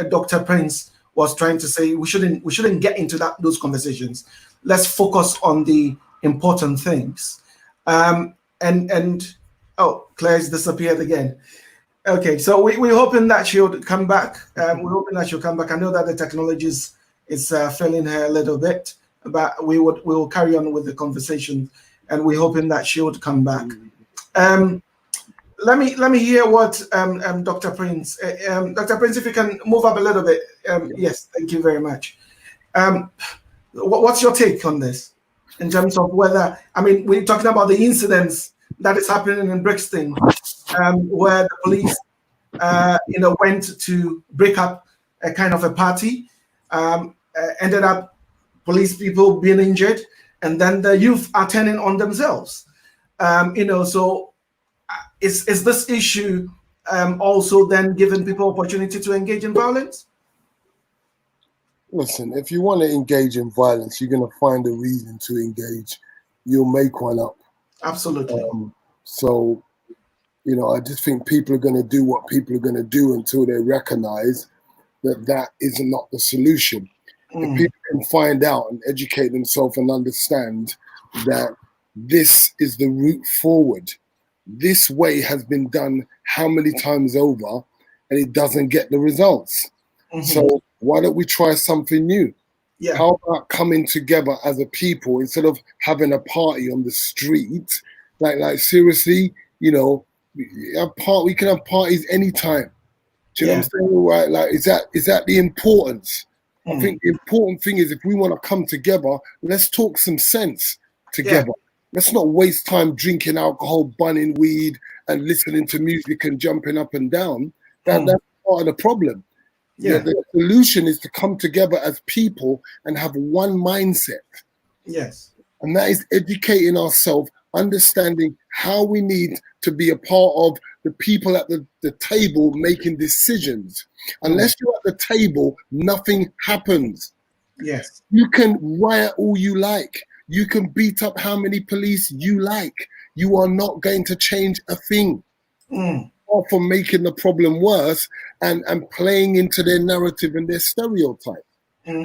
Dr. Prince was trying to say we shouldn't get into those conversations. Let's focus on the important things. Oh, Claire's disappeared again. Okay, so we're hoping that she'll come back. We're hoping that she'll come back. I know that the technology is failing her a little bit, but we will carry on with the conversation, and we're hoping that she would come back. Let me hear what Dr. Prince. Dr. Prince, if you can move up a little bit. Yes, thank you very much. What's your take on this, in terms of whether, we're talking about the incidents that is happening in Brixton, where the police, went to break up a kind of a party, ended up police people being injured, and then the youth are turning on themselves. So is this issue also then giving people opportunity to engage in violence? Listen, if you want to engage in violence, you're going to find a reason to engage. You'll make one up. Absolutely. So, I just think people are going to do what people are going to do until they recognize that is not the solution. If people can find out and educate themselves and understand that this is the route forward, this way has been done how many times over, and it doesn't get the results. So why don't we try something new? Yeah. How about coming together as a people instead of having a party on the street? Like seriously, we can have parties anytime. Do you know what I'm saying? Right? Like, is that the importance? I think the important thing is, if we want to come together, let's talk some sense together. Yeah. Let's not waste time drinking alcohol, bunning weed, and listening to music and jumping up and down. That's part of the problem. Yeah. The solution is to come together as people and have one mindset. Yes. And that is educating ourselves, understanding how we need to be a part of the people at the table making decisions. Unless you're at the table, nothing happens. Yes. You can riot all you like. You can beat up how many police you like. You are not going to change a thing. Or for making the problem worse and playing into their narrative and their stereotype.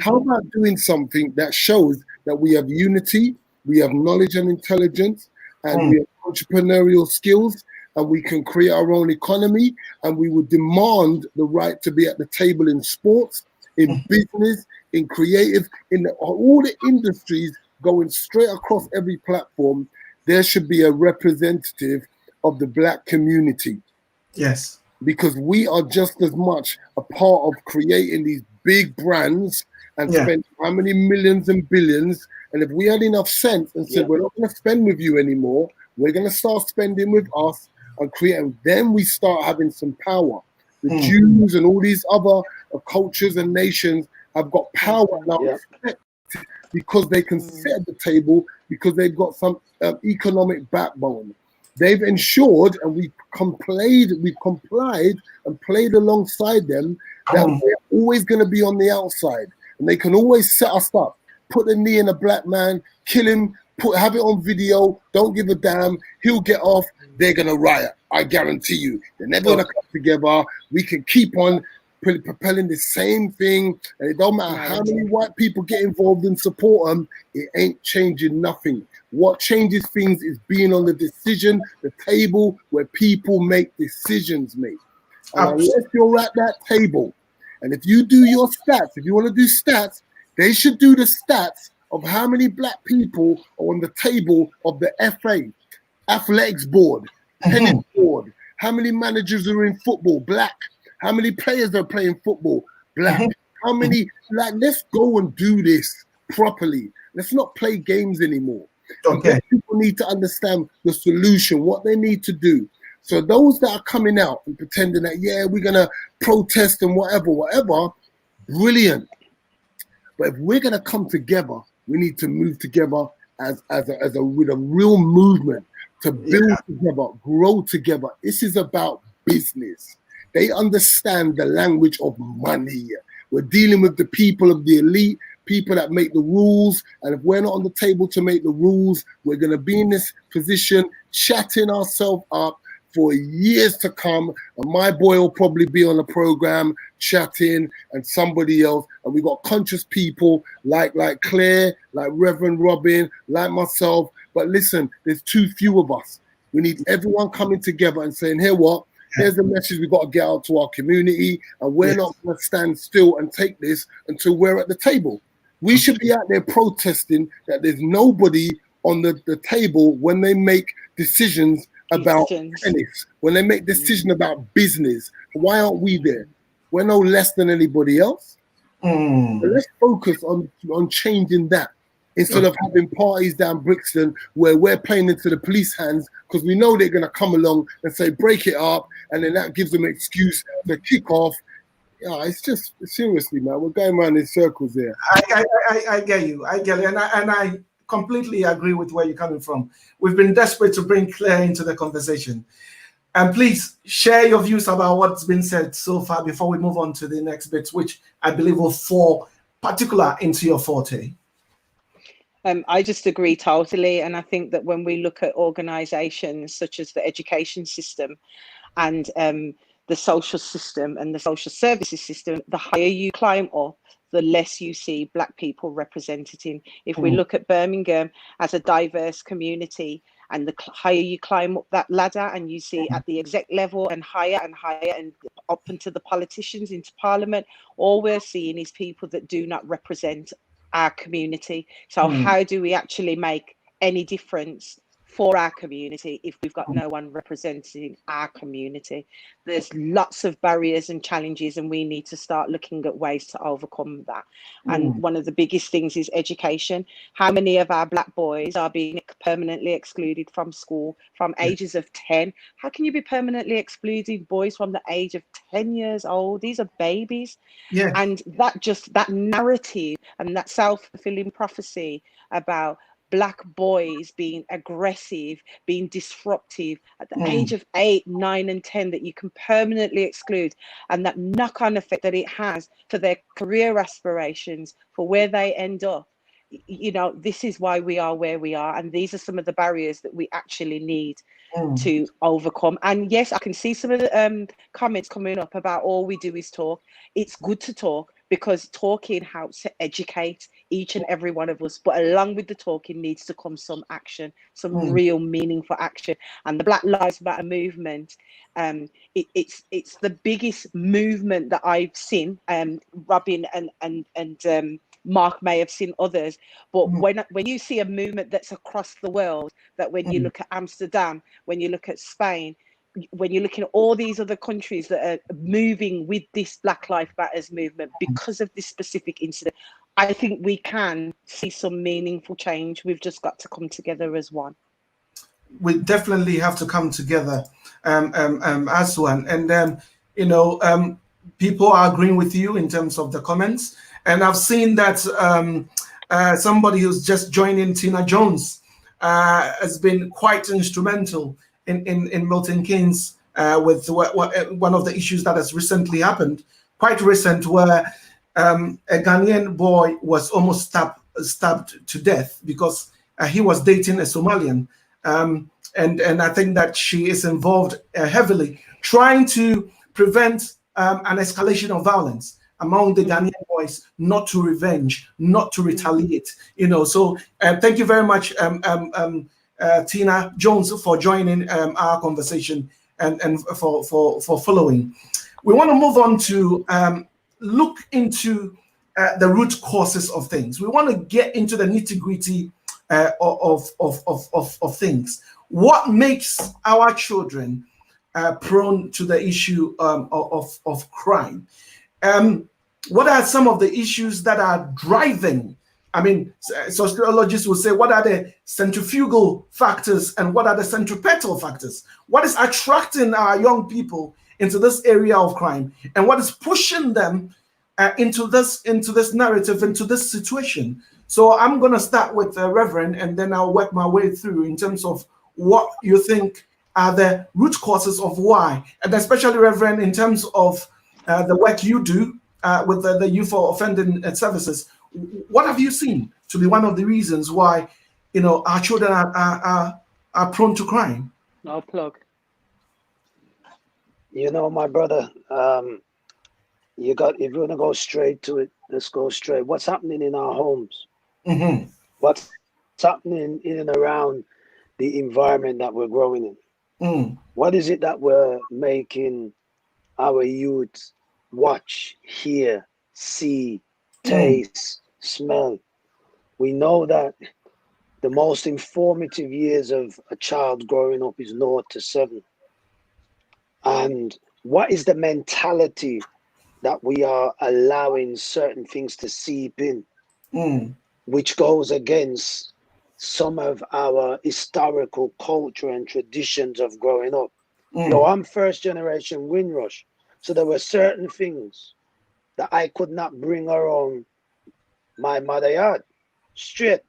How about doing something that shows that we have unity, we have knowledge and intelligence, and we have entrepreneurial skills, and we can create our own economy, and we would demand the right to be at the table in sports, in business, in creative, in all the industries, going straight across every platform. There should be a representative of the Black community. Yes. Because we are just as much a part of creating these big brands and spend how many millions and billions. And if we had enough sense and said, we're not going to spend with you anymore, we're going to start spending with us and create, and then we start having some power. The Jews and all these other cultures and nations have got power now because they can sit at the table, because they've got some economic backbone. They've ensured, and we've complied and played alongside them, that we're always going to be on the outside. And they can always set us up, put a knee in a black man, kill him, have it on video, don't give a damn, he'll get off, they're going to riot. I guarantee you. They're never going to come together. We can keep on propelling the same thing, and it don't matter how many white people get involved and support them, it ain't changing nothing. What changes things is being on the table where people make decisions, mate. And unless you're at that table, and if you do your stats, if you want to do stats, they should do the stats of how many black people are on the table of the FA, athletics board, tennis board, how many managers are in football, black, how many players are playing football, black, how many, let's go and do this properly. Let's not play games anymore. Okay. People need to understand the solution, what they need to do. So those that are coming out and pretending that, we're going to protest and whatever, brilliant. But if we're going to come together, we need to move together with a real movement to build together, grow together. This is about business. They understand the language of money. We're dealing with the people of the elite, people that make the rules. And if we're not on the table to make the rules, we're going to be in this position, chatting ourselves up for years to come. And my boy will probably be on the program chatting, and somebody else. And we got conscious people like Claire, like Reverend Robin, like myself. But listen, there's too few of us. We need everyone coming together and saying, here what? Here's the message we've got to get out to our community, and we're not going to stand still and take this until we're at the table. We should be out there protesting that there's nobody on the table when they make decisions about tennis, when they make decisions about business. Why aren't we there? We're no less than anybody else. So let's focus on changing that, instead of having parties down Brixton where we're playing into the police hands, because we know they're going to come along and say, break it up, and then that gives them an excuse to kick off. Yeah, it's just, seriously, man, we're going around in circles here. I get you. And I completely agree with where you're coming from. We've been desperate to bring Claire into the conversation. And please share your views about what's been said so far before we move on to the next bit, which I believe will fall particular into your forte. I just agree totally. And I think that when we look at organisations such as the education system and the social system and the social services system, the higher you climb up, the less you see Black people represented. If we look at Birmingham as a diverse community, and the higher you climb up that ladder, and you see at the exec level and higher and up into the politicians, into parliament, all we're seeing is people that do not represent our community. So how do we actually make any difference for our community if we've got no one representing our community? There's lots of barriers and challenges, and we need to start looking at ways to overcome that. And one of the biggest things is education. How many of our Black boys are being permanently excluded from school from ages of 10? How can you be permanently excluding boys from the age of 10 years old? These are babies. And that narrative and that self-fulfilling prophecy about Black boys being aggressive, being disruptive at the age of 8, 9, and 10, that you can permanently exclude, and that knock-on effect that it has for their career aspirations, for where they end up. You know, this is why we are where we are, and these are some of the barriers that we actually need to overcome. And yes, I can see some of the comments coming up about all we do is talk. It's good to talk, because talking helps to educate each and every one of us. But along with the talking needs to come some action, some real meaningful action. And the Black Lives Matter movement, it's the biggest movement that I've seen. Robin and Mark may have seen others, but when you see a movement that's across the world, that when you look at Amsterdam, when you look at Spain, when you're looking at all these other countries that are moving with this Black Lives Matters movement because of this specific incident, I think we can see some meaningful change. We've just got to come together as one. We definitely have to come together as one. And, you know, people are agreeing with you in terms of the comments. And I've seen that somebody who's just joining, Tina Jones, has been quite instrumental in Milton Keynes with one of the issues that has recently happened, quite recent, where a Ghanaian boy was almost stabbed to death because he was dating a Somalian. And I think that she is involved heavily trying to prevent an escalation of violence among the Ghanaian boys, not to revenge, not to retaliate. You know, so thank you very much, Tina Jones, for joining our conversation and for following. We want to move on to look into the root causes of things. We want to get into the nitty-gritty of things. What makes our children prone to the issue of crime? What are some of the issues that are driving? I mean, sociologists will say, what are the centrifugal factors and what are the centripetal factors? What is attracting our young people into this area of crime, and what is pushing them into this narrative, into this situation? So I'm going to start with Reverend, and then I'll work my way through in terms of what you think are the root causes of why, and especially, Reverend, in terms of the work you do with the Youth for Offending Services. What have you seen to be one of the reasons why, our children are prone to crime? No plug. My brother, if you want to go straight to it, let's go straight. What's happening in our homes? Mm-hmm. What's happening in and around the environment that we're growing in? Mm. What is it that we're making our youth watch, hear, see, taste, smell? We know that the most informative years of a child growing up is 0 to 7. And what is the mentality that we are allowing certain things to seep in, which goes against some of our historical culture and traditions of growing up? I'm first generation Windrush, so there were certain things that I could not bring around my mother yard straight.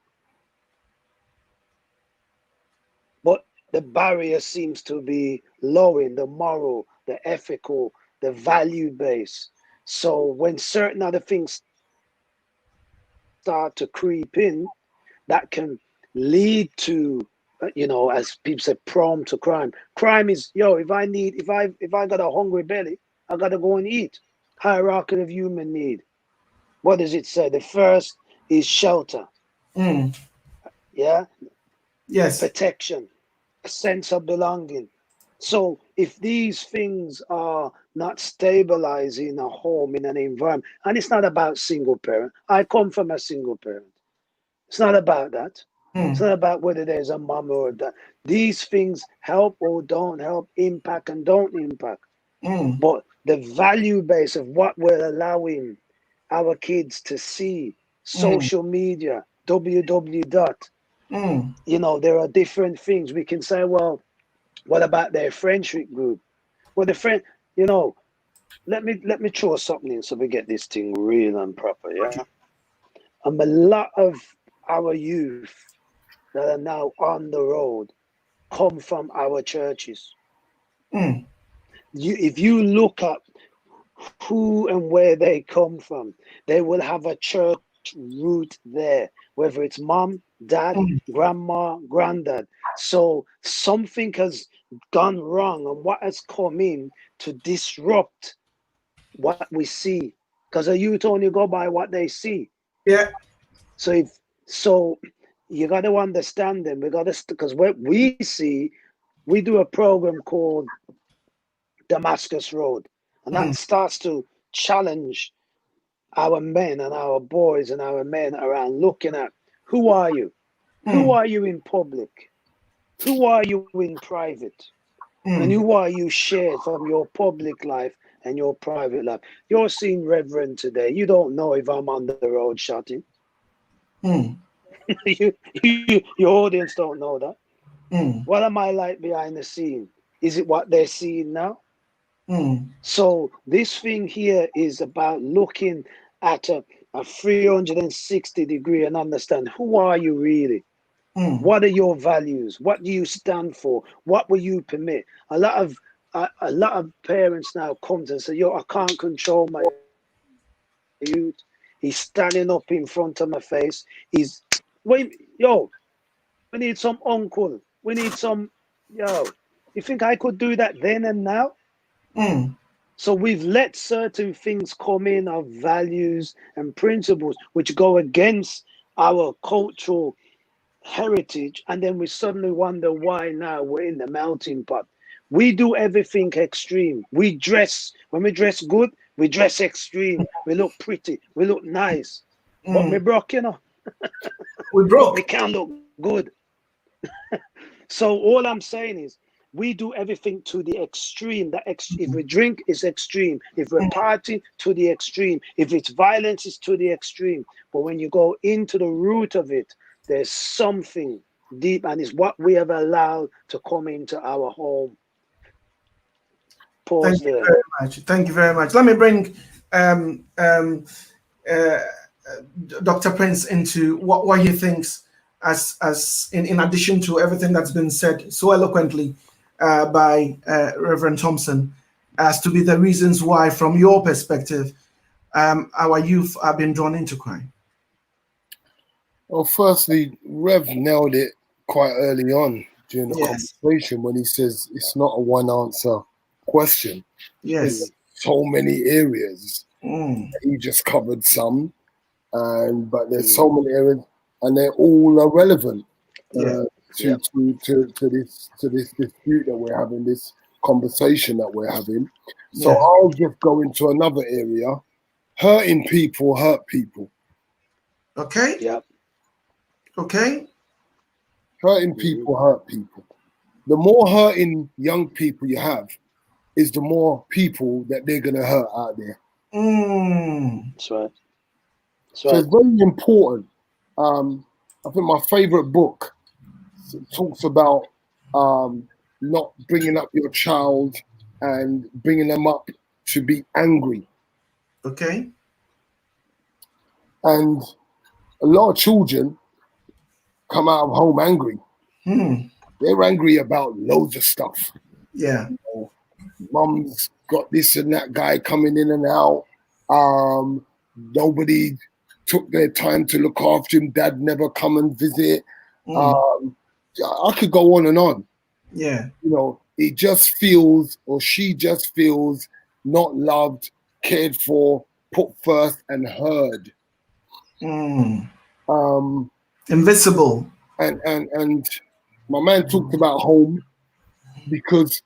But the barrier seems to be lowering the moral, the ethical, the value base. So when certain other things start to creep in, that can lead to, as people say, prone to crime. Crime is, if I got a hungry belly, I gotta go and eat. Hierarchy of human need. What does it say? The first is shelter. Yeah. Yes. Protection, a sense of belonging. So if these things are not stabilizing a home in an environment, and it's not about single parent. I come from a single parent. It's not about that. It's not about whether there's a mom or a dad. These things help or don't help, impact and don't impact. But the value base of what we're allowing our kids to see, social media, www. There are different things. We can say, well, what about their friendship group? Well, the friend, let me throw something in so we get this thing real and proper, yeah? A lot of our youth that are now on the road come from our churches. If you look at who and where they come from, they will have a church root there, whether it's mom, dad, grandma, granddad. So something has gone wrong, and what has come in to disrupt what we see, because a youth only go by what they see. Yeah. So you got to understand them. We got to, because what we see, we do a program called Damascus Road, and that starts to challenge our men and our boys and our men around looking at who are you? Who are you in public? Who are you in private? And who are you shared from your public life and your private life? You're seeing Reverend today. You don't know if I'm on the road shouting. Your audience don't know that. What am I like behind the scene? Is it what they're seeing now? So this thing here is about looking at a 360 degree and understand, who are you really? What are your values? What do you stand for? What will you permit? A lot of parents now come and say, I can't control my youth. He's standing up in front of my face. We need some uncle. We need some, you think I could do that then and now? So we've let certain things come in of values and principles which go against our cultural heritage, and then we suddenly wonder why now we're in the melting pot. We do everything extreme. When we dress good, we dress extreme. We look pretty, we look nice. But we broke, We broke. We can't look good. So all I'm saying is, we do everything to the extreme. If we drink, it's extreme. If we party, to the extreme. If it's violence, it's to the extreme. But when you go into the root of it, there's something deep, and it's what we have allowed to come into our home. Pause there. Thank you very much. Thank you very much. Let me bring Dr. Prince into what he thinks, as in addition to everything that's been said so eloquently by Reverend Thompson as to be the reasons why, from your perspective, our youth are being drawn into crime? Well, firstly, Rev nailed it quite early on during the Yes. conversation when he says it's not a one answer question. Yes. There's so many areas. Mm. He just covered some, but there's so many areas, and they're all irrelevant to this dispute that we're having, this conversation that we're having. So Yeah. I'll just go into another area. Hurting people hurt people. Okay. Yep. Okay. Hurting people hurt people. The more hurting young people you have, is the more people that they're gonna hurt out there. Mm. That's right. That's So right. it's very important. I think my favorite book talks about not bringing up your child and bringing them up to be angry. Okay. And a lot of children come out of home angry. Hmm. They're angry about loads of stuff. Yeah. Mum's got this and that guy coming in and out. Nobody took their time to look after him. Dad never come and visit. I could go on and on. Yeah. You know, he just feels, or she just feels, not loved, cared for, put first, and heard. Mm. Um, Invisible. and my man talked about home, because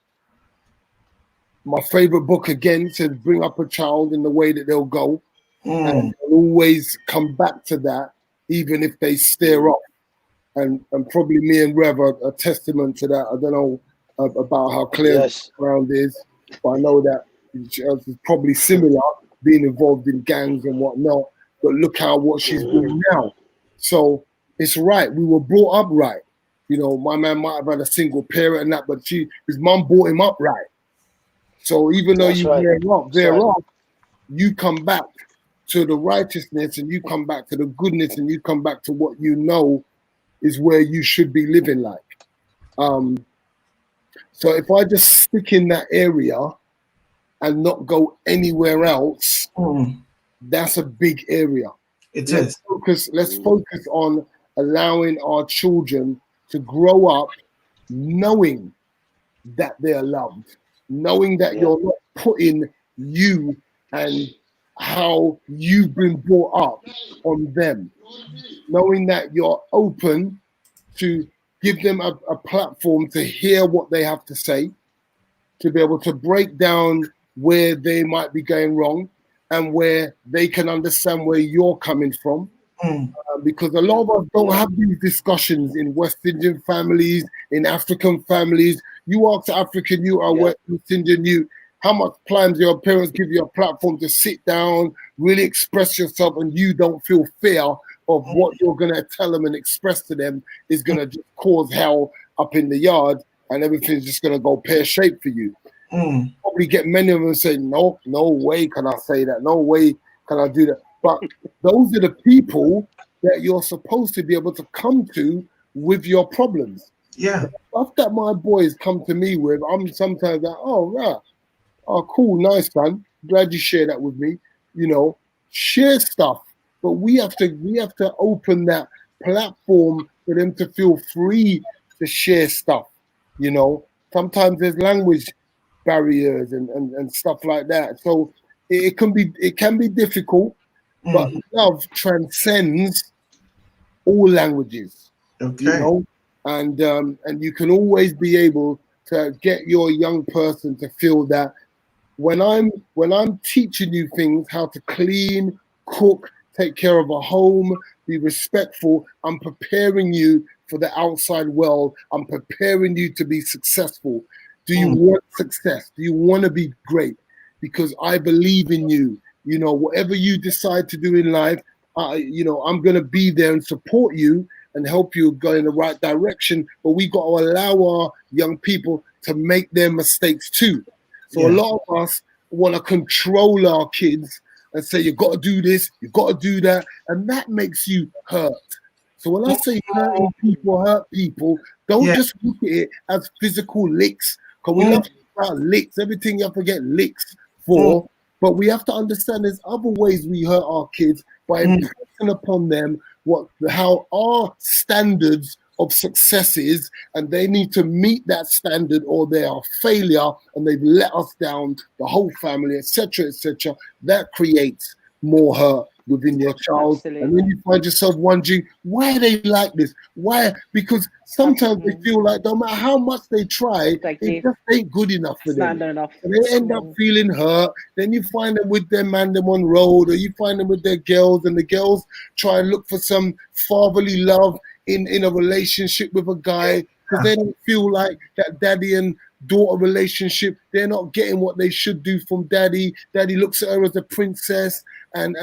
my favorite book again says bring up a child in the way that they'll go, and they'll always come back to that, even if they stare off. And probably me and Rev are a testament to that. I don't know about how clear the ground is, but I know that it's probably similar, being involved in gangs and whatnot. But look what she's doing now. So it's right. We were brought up right. You know, my man might have had a single parent and that, but his mum brought him up right. So even though you veer off, you come back to the righteousness, and you come back to the goodness, and you come back to what you know is where you should be living like. So if I just stick in that area and not go anywhere else, that's a big area. Let's focus on allowing our children to grow up knowing that they're loved, knowing that you're not putting you and how you've been brought up on them, knowing that you're open to give them a platform to hear what they have to say, to be able to break down where they might be going wrong and where they can understand where you're coming from. Because a lot of us don't have these discussions in West Indian families, in African families. You ask African youth or West Indian youth, how much times your parents give you a platform to sit down, really express yourself, and you don't feel fear of what you're going to tell them and express to them is going to just cause hell up in the yard, and everything's just going to go pear-shaped for you. Probably get many of them saying, no way can I say that. No way can I do that. But those are the people that you're supposed to be able to come to with your problems. Yeah. The stuff that my boys come to me with, I'm sometimes like, oh, cool, nice, man. Glad you share that with me. You know, share stuff. But we have to open that platform for them to feel free to share stuff. You know, sometimes there's language barriers and stuff like that. So it can be difficult, but love transcends all languages. Okay. You know, and you can always be able to get your young person to feel that when I'm teaching you things, how to clean, cook, take care of a home, be respectful, I'm preparing you for the outside world. I'm preparing you to be successful. Do you want success? Do you want to be great? Because I believe in you. You know, whatever you decide to do in life, I'm going to be there and support you and help you go in the right direction. But we got to allow our young people to make their mistakes too. So a lot of us want to control our kids and say, you got to do this, you got to do that. And that makes you hurt. So when I say hurting people, don't Yeah. just look at it as physical licks. Because we love to talk about licks, everything you have to get licks for. But we have to understand there's other ways we hurt our kids by impressing upon them how our standards of success is, and they need to meet that standard or they are failure and they've let us down, the whole family, etc., etc. That creates more hurt within your child. Absolutely. And then you find yourself wondering, why are they like this? Why? Because sometimes they feel like no matter how much they try, it just ain't good enough for them. enough. And they end up feeling hurt. Then you find them with their man them on road, or you find them with their girls, and the girls try and look for some fatherly love in a relationship with a guy, because they don't feel like that daddy and daughter relationship, they're not getting what they should do from daddy. Daddy looks at her as a princess, and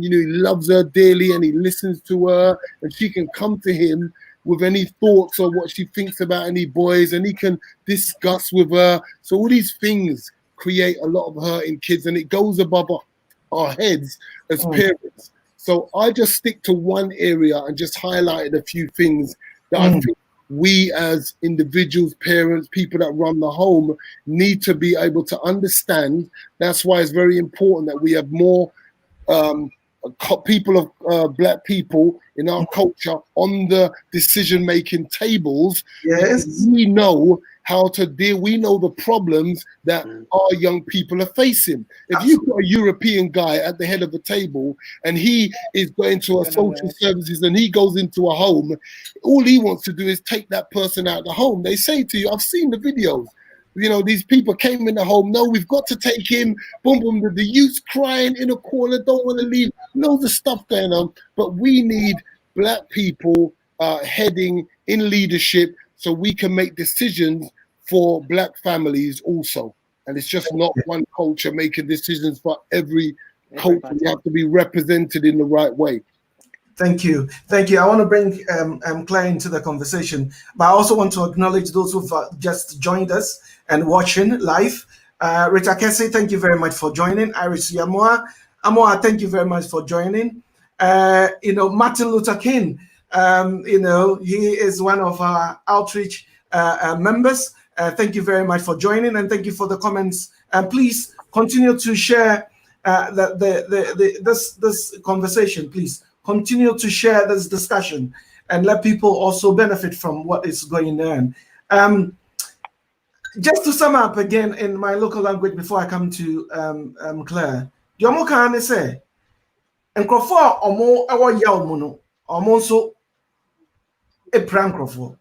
you know, he loves her dearly and he listens to her, and she can come to him with any thoughts or what she thinks about any boys, and he can discuss with her. So all these things create a lot of hurt in kids, and it goes above our heads as parents. So I just stick to one area and just highlighted a few things that I think we as individuals, parents, people that run the home need to be able to understand. That's why it's very important that we have more people of black people in our culture on the decision-making tables. Yes. We know how to deal. We know the problems that our young people are facing. If you've got a European guy at the head of the table and he is going to a social services and he goes into a home, all he wants to do is take that person out of the home. They say to you, I've seen the videos, you know, these people came in the home, no, we've got to take him, boom, boom, the youth's crying in a corner, don't want to leave, loads of stuff going on. But we need black people heading in leadership so we can make decisions for black families also. And it's just not one culture making decisions for every culture. You have to be represented in the right way. Thank you. Thank you. I want to bring Claire into the conversation, but I also want to acknowledge those who've just joined us and watching live. Rita Kessie, thank you very much for joining. Iris Yamoa, thank you very much for joining. You know, Martin Luther King, you know, he is one of our outreach members. Thank you very much for joining, and thank you for the comments. And please continue to share this conversation. Please continue to share this discussion and let people also benefit from what is going on. Just to sum up again in my local language before I come to Claire, Jomo Kane say, "Nkrofo omo ewo ya omo no, omo nso epra nkrofo.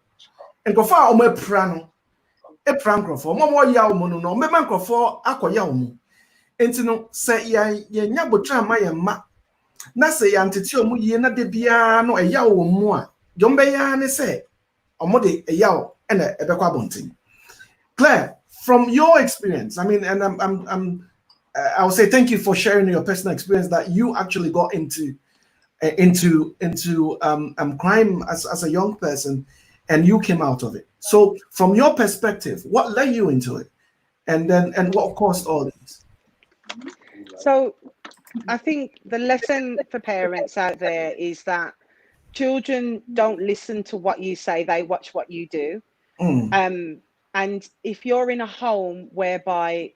Nkrofo omo epra no, epra nkrofo. Omo ya omo no, mbema nkrofo akoya omo. Enti no se ya nya botra ma ya ma. Na se ya ntete omo yie na de bia no eya omo a, jombe ya ne se omo de eya o ena ebekwa bontin." Claire, from your experience, I mean, and I will say thank you for sharing your personal experience that you actually got into crime as a young person, and you came out of it. So, from your perspective, what led you into it, and what caused all this? So, I think the lesson for parents out there is that children don't listen to what you say; they watch what you do. And if you're in a home whereby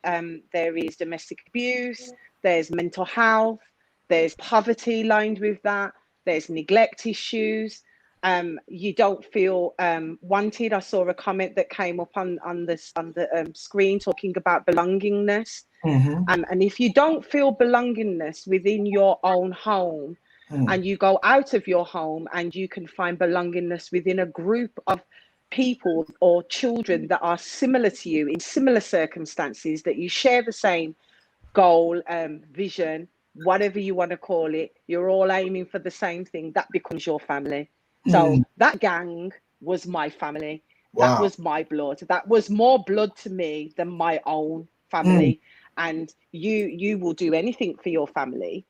there is domestic abuse, there's mental health, there's poverty lined with that, there's neglect issues, you don't feel wanted. I saw a comment that came up on the screen talking about belongingness. And if you don't feel belongingness within your own home, and you go out of your home and you can find belongingness within a group of people or children that are similar to you in similar circumstances, that you share the same goal, vision, whatever you want to call it, you're all aiming for the same thing, that becomes your family. So that gang was my family. That was my blood. That was more blood to me than my own family. And you will do anything for your family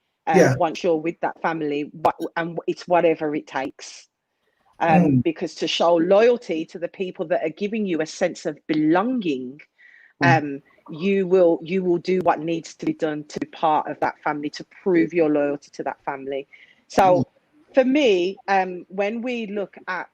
once you're with that family, and it's whatever it takes. Because to show loyalty to the people that are giving you a sense of belonging, you will do what needs to be done to be part of that family, to prove your loyalty to that family. So for me, when we look at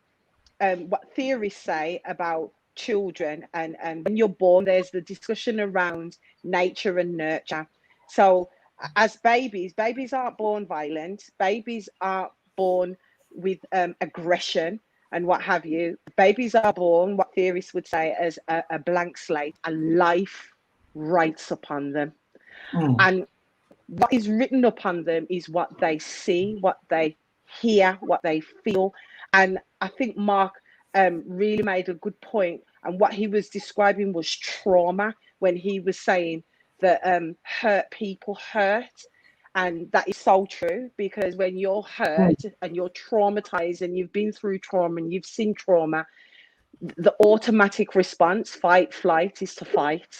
what theorists say about children, and when you're born, there's the discussion around nature and nurture. So as babies aren't born violent. Babies aren't born with aggression and what have you. Babies are born, what theorists would say, as a blank slate, a life writes upon them. And what is written upon them is what they see, what they hear, what they feel. And I think Mark really made a good point. And what he was describing was trauma, when he was saying that hurt people hurt. And that is so true, because when you're hurt and you're traumatized and you've been through trauma and you've seen trauma, the automatic response, fight, flight, is to fight.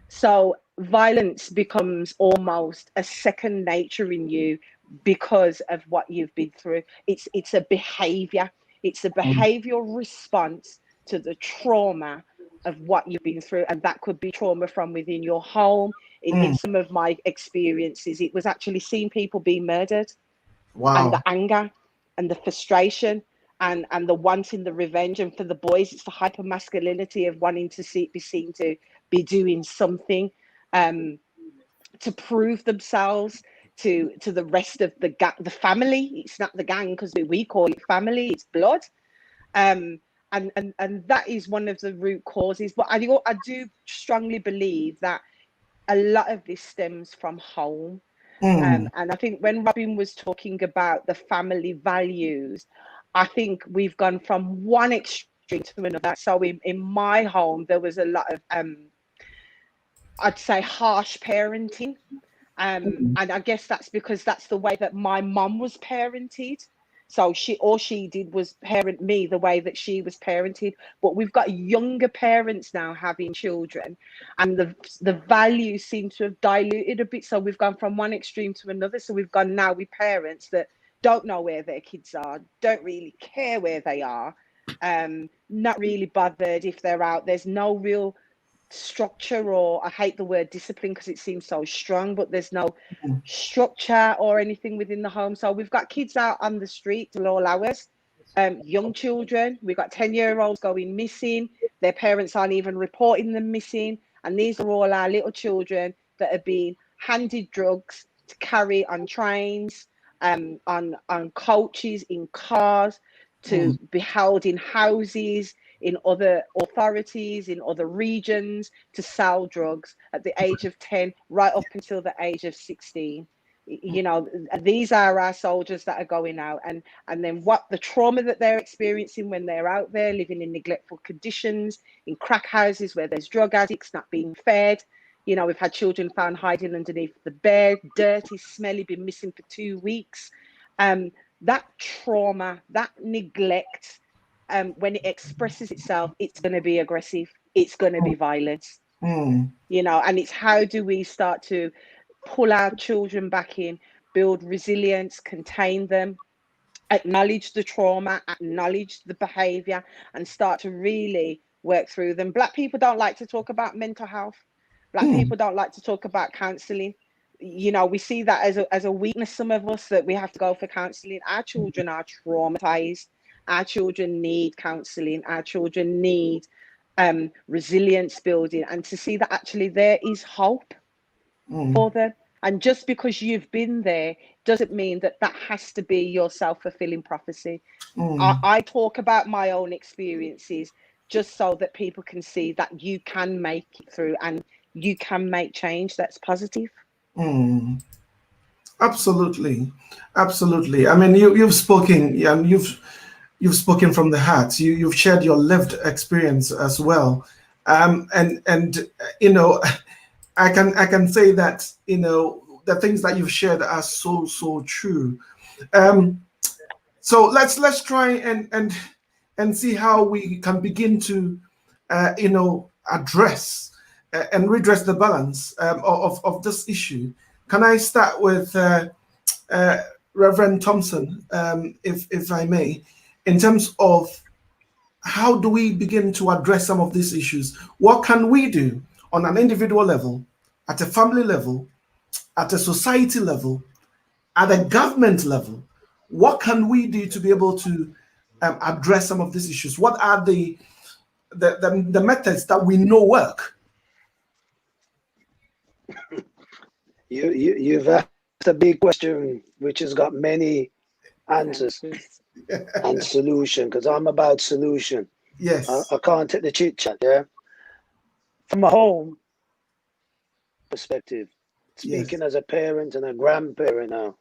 So violence becomes almost a second nature in you because of what you've been through. It's a behavior. It's a behavioral response to the trauma of what you've been through. And that could be trauma from within your home. In some of my experiences, it was actually seeing people being murdered. Wow. And the anger and the frustration and the wanting the revenge. And for the boys, it's the hypermasculinity of wanting to be seen to be doing something to prove themselves to the rest of the family. It's not the gang, because we call it family, it's blood. And that is one of the root causes. But I do strongly believe that a lot of this stems from home. And I think when Robin was talking about the family values, I think we've gone from one extreme to another. So in my home, there was a lot of, I'd say, harsh parenting. And I guess that's because that's the way that my mum was parented. So all she did was parent me the way that she was parented. But we've got younger parents now having children, and the values seem to have diluted a bit. So we've gone from one extreme to another. So we've gone now with parents that don't know where their kids are, don't really care where they are, not really bothered if they're out. There's no real structure, or I hate the word discipline because it seems so strong, but there's no structure or anything within the home. So we've got kids out on the street till all hours, young children. We've got 10-year-olds going missing. Their parents aren't even reporting them missing. And these are all our little children that are being handed drugs to carry on trains, on coaches, in cars, to be held in houses, in other authorities, in other regions, to sell drugs at the age of 10, right up until the age of 16. You know, these are our soldiers that are going out, and then what the trauma that they're experiencing when they're out there living in neglectful conditions, in crack houses where there's drug addicts, not being fed. You know, we've had children found hiding underneath the bed, dirty, smelly, been missing for 2 weeks. That trauma, that neglect, when it expresses itself, it's going to be aggressive. It's going to be violent. You know, and it's how do we start to pull our children back in, build resilience, contain them, acknowledge the trauma, acknowledge the behavior, and start to really work through them. Black people don't like to talk about mental health. Black people don't like to talk about counselling. You know, we see that as a weakness, some of us, that we have to go for counselling. Our children are traumatized. Our children need counselling. Our children need resilience building, and to see that actually there is hope for them. And just because you've been there doesn't mean that has to be your self-fulfilling prophecy. I talk about my own experiences just so that people can see that you can make it through and you can make change that's positive. Absolutely. I mean, you've spoken, and you've spoken from the heart. You've shared your lived experience as well, and you know, I can say that, you know, the things that you've shared are so true. So let's try and see how we can begin to you know, address and redress the balance of this issue. Can I start with Reverend Thompson, if I may, in terms of how do we begin to address some of these issues? What can we do on an individual level, at a family level, at a society level, at a government level, what can we do to be able to address some of these issues? What are the methods that we know work? You've asked a big question, which has got many answers and solution, because I'm about solution. Yes. I can't take the chit chat. Yeah. From a home perspective, speaking as a parent and a grandparent now,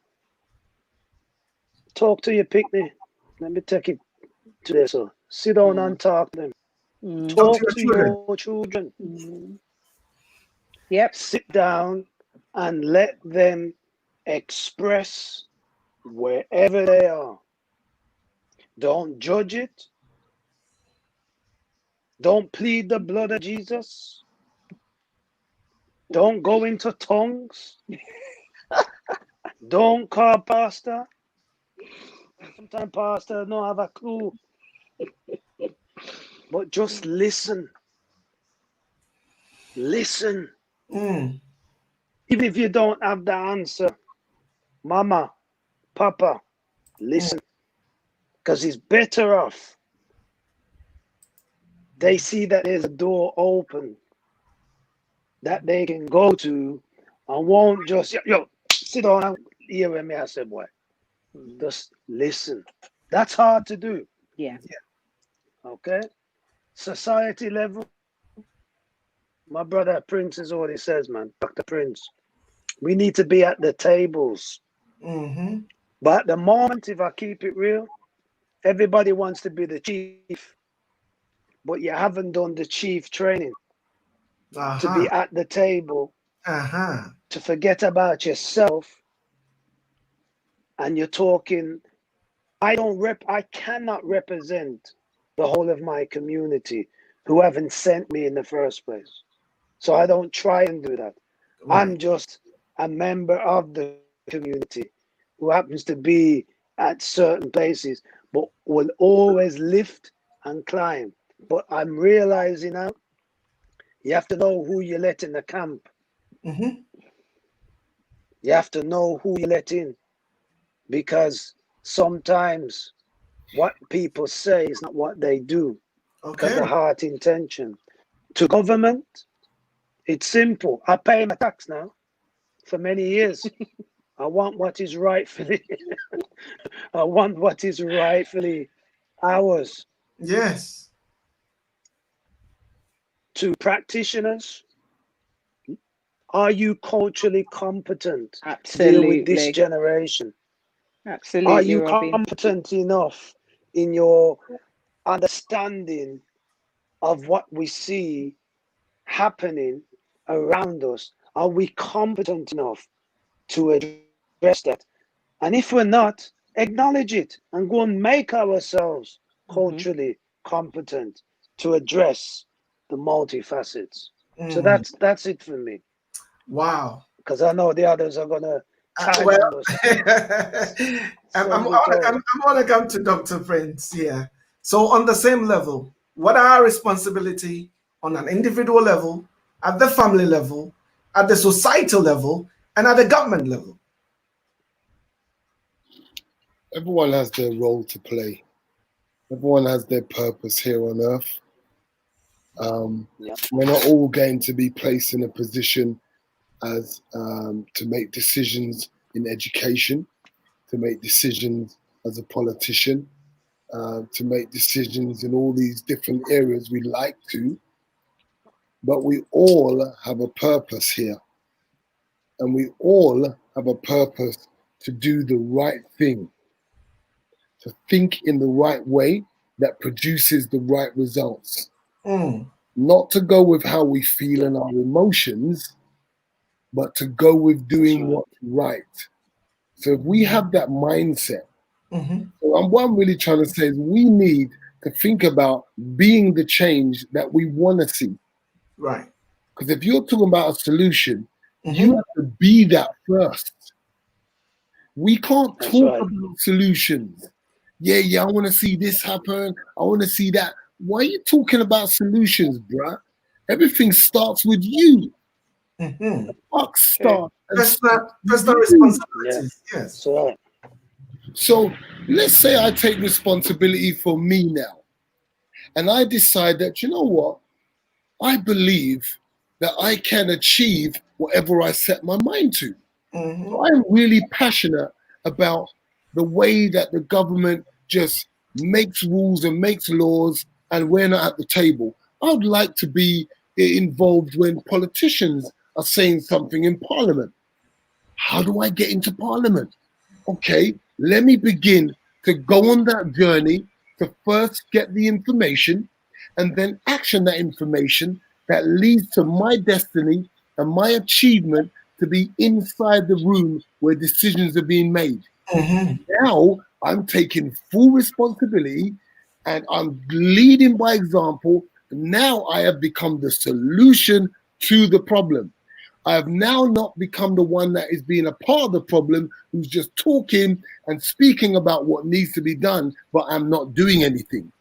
talk to your picnic. Let me take it to this. So sit down and talk to them. Talk to your children. Yep. Sit down and let them express wherever they are. Don't judge it. Don't plead the blood of Jesus. Don't go into tongues. Don't call pastor. Sometimes pastor don't have a clue. But just listen. Listen. Even if you don't have the answer, mama, papa, listen. Because it's better off. They see that there's a door open that they can go to and won't just, sit down and hear me, I said, boy. Just listen. That's hard to do. Yeah. Okay? Society level. My brother Prince is what he says, man. Dr. Prince. We need to be at the tables. But at the moment, if I keep it real, everybody wants to be the chief, but you haven't done the chief training to be at the table, to forget about yourself. And you're talking, I cannot represent the whole of my community who haven't sent me in the first place. So I don't try and do that. Right. I'm just a member of the community who happens to be at certain places, but will always lift and climb. But I'm realizing now, you have to know who you let in the camp. You have to know who you let in, because sometimes what people say is not what they do. Because the heart intention. To government, it's simple. I pay my tax now for many years. I want what is rightfully I want what is rightfully ours. Yes. To practitioners, are you culturally competent to deal with this generation? Absolutely. Are you competent enough in your understanding of what we see happening around us? Are we competent enough to address that? And if we're not, acknowledge it and go and make ourselves culturally competent to address the multifacets. So that's it for me. Wow. Because I know the others are gonna I'm gonna come to Dr. Prince here. So on the same level, what are our responsibility on an individual level, at the family level, at the societal level, and at the government level? Everyone has their role to play. Everyone has their purpose here on earth. We're not all going to be placed in a position as to make decisions in education, to make decisions as a politician, to make decisions in all these different areas we like to, but we all have a purpose here. And we all have a purpose to do the right thing, to think in the right way that produces the right results. Not to go with how we feel and our emotions, but to go with doing what's right. So if we have that mindset, what I'm really trying to say is we need to think about being the change that we want to see. Right. Because if you're talking about a solution, you have to be that first. We can't talk about solutions. I want to see this happen. I want to see that. Why are you talking about solutions, bruh? Everything starts with you. The buck starts. Personal responsibilities. Yes. So, So let's say I take responsibility for me now, and I decide that, you know what, I believe that I can achieve whatever I set my mind to. So I'm really passionate about the way that the government just makes rules and makes laws, and we're not at the table. I would like to be involved when politicians are saying something in Parliament. How do I get into Parliament? Okay, let me begin to go on that journey to first get the information and then action that information that leads to my destiny and my achievement to be inside the room where decisions are being made. Now I'm taking full responsibility and I'm leading by example. Now I have become the solution to the problem. I have now not become the one that is being a part of the problem, who's just talking and speaking about what needs to be done, but I'm not doing anything.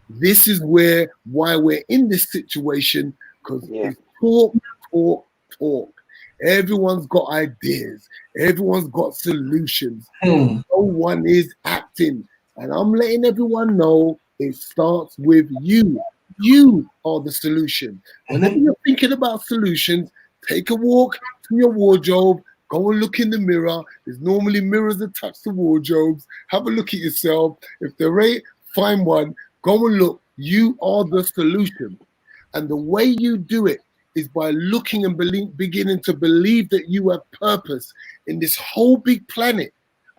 This is why we're in this situation, because it's talk, talk, talk. Everyone's got ideas. Everyone's got solutions. No one is acting. And I'm letting everyone know it starts with you. You are the solution. Whenever you're thinking about solutions, take a walk to your wardrobe, go and look in the mirror. There's normally mirrors attached to wardrobes. Have a look at yourself. If there ain't, find one. Go and look. You are the solution. And the way you do it is by looking and beginning to believe that you have purpose in this whole big planet,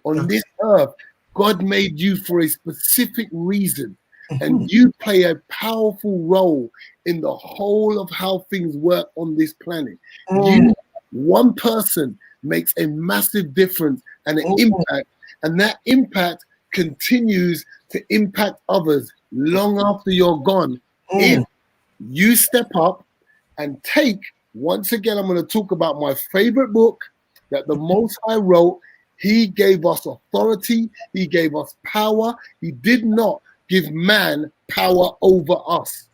on this earth. God made you for a specific reason. And you play a powerful role in the whole of how things work on this planet. You, one person, makes a massive difference and an impact, and that impact continues to impact others long after you're gone. If you step up and take, once again, I'm going to talk about my favorite book that the Most High wrote. He gave us authority. He gave us power. He did not give man power over us.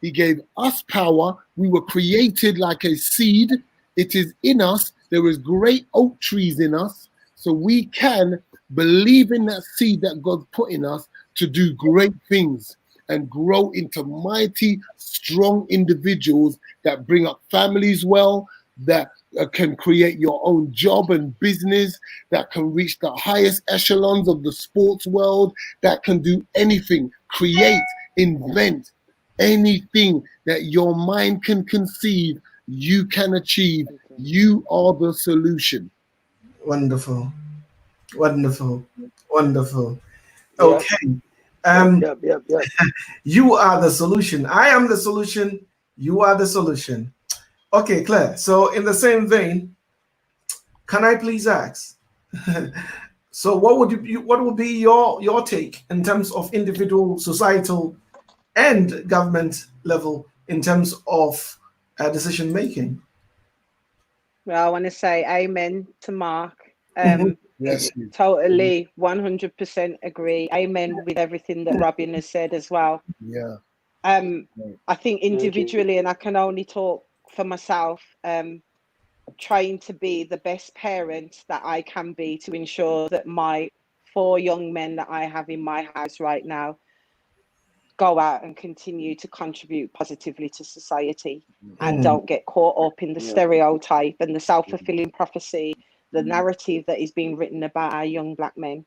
He gave us power. We were created like a seed. It is in us. There is great oak trees in us. So we can believe in that seed that God put in us to do great things and grow into mighty, strong individuals that bring up families well, that can create your own job and business, that can reach the highest echelons of the sports world, that can do anything, create, invent, anything that your mind can conceive, you can achieve. You are the solution. Wonderful. Wonderful. Wonderful. Okay. You are the solution. I am the solution. You are the solution. Okay, Claire. So in the same vein, can I please ask? So what would be your take in terms of individual, societal, and government level in terms of decision making? Well, I want to say amen to Mark. Yes. Totally 100% agree. Amen with everything that Robin has said as well. Yeah. I think individually, and I can only talk for myself, trying to be the best parent that I can be to ensure that my 4 young men that I have in my house right now go out and continue to contribute positively to society and don't get caught up in the stereotype and the self-fulfilling prophecy, the narrative that is being written about our young black men.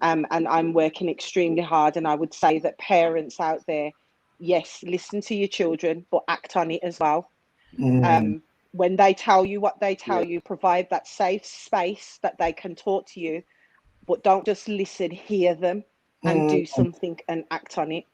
And I'm working extremely hard, and I would say that parents out there, yes, listen to your children, but act on it as well. When they tell you what they tell you, provide that safe space that they can talk to you, but don't just listen, hear them and do something and act on it.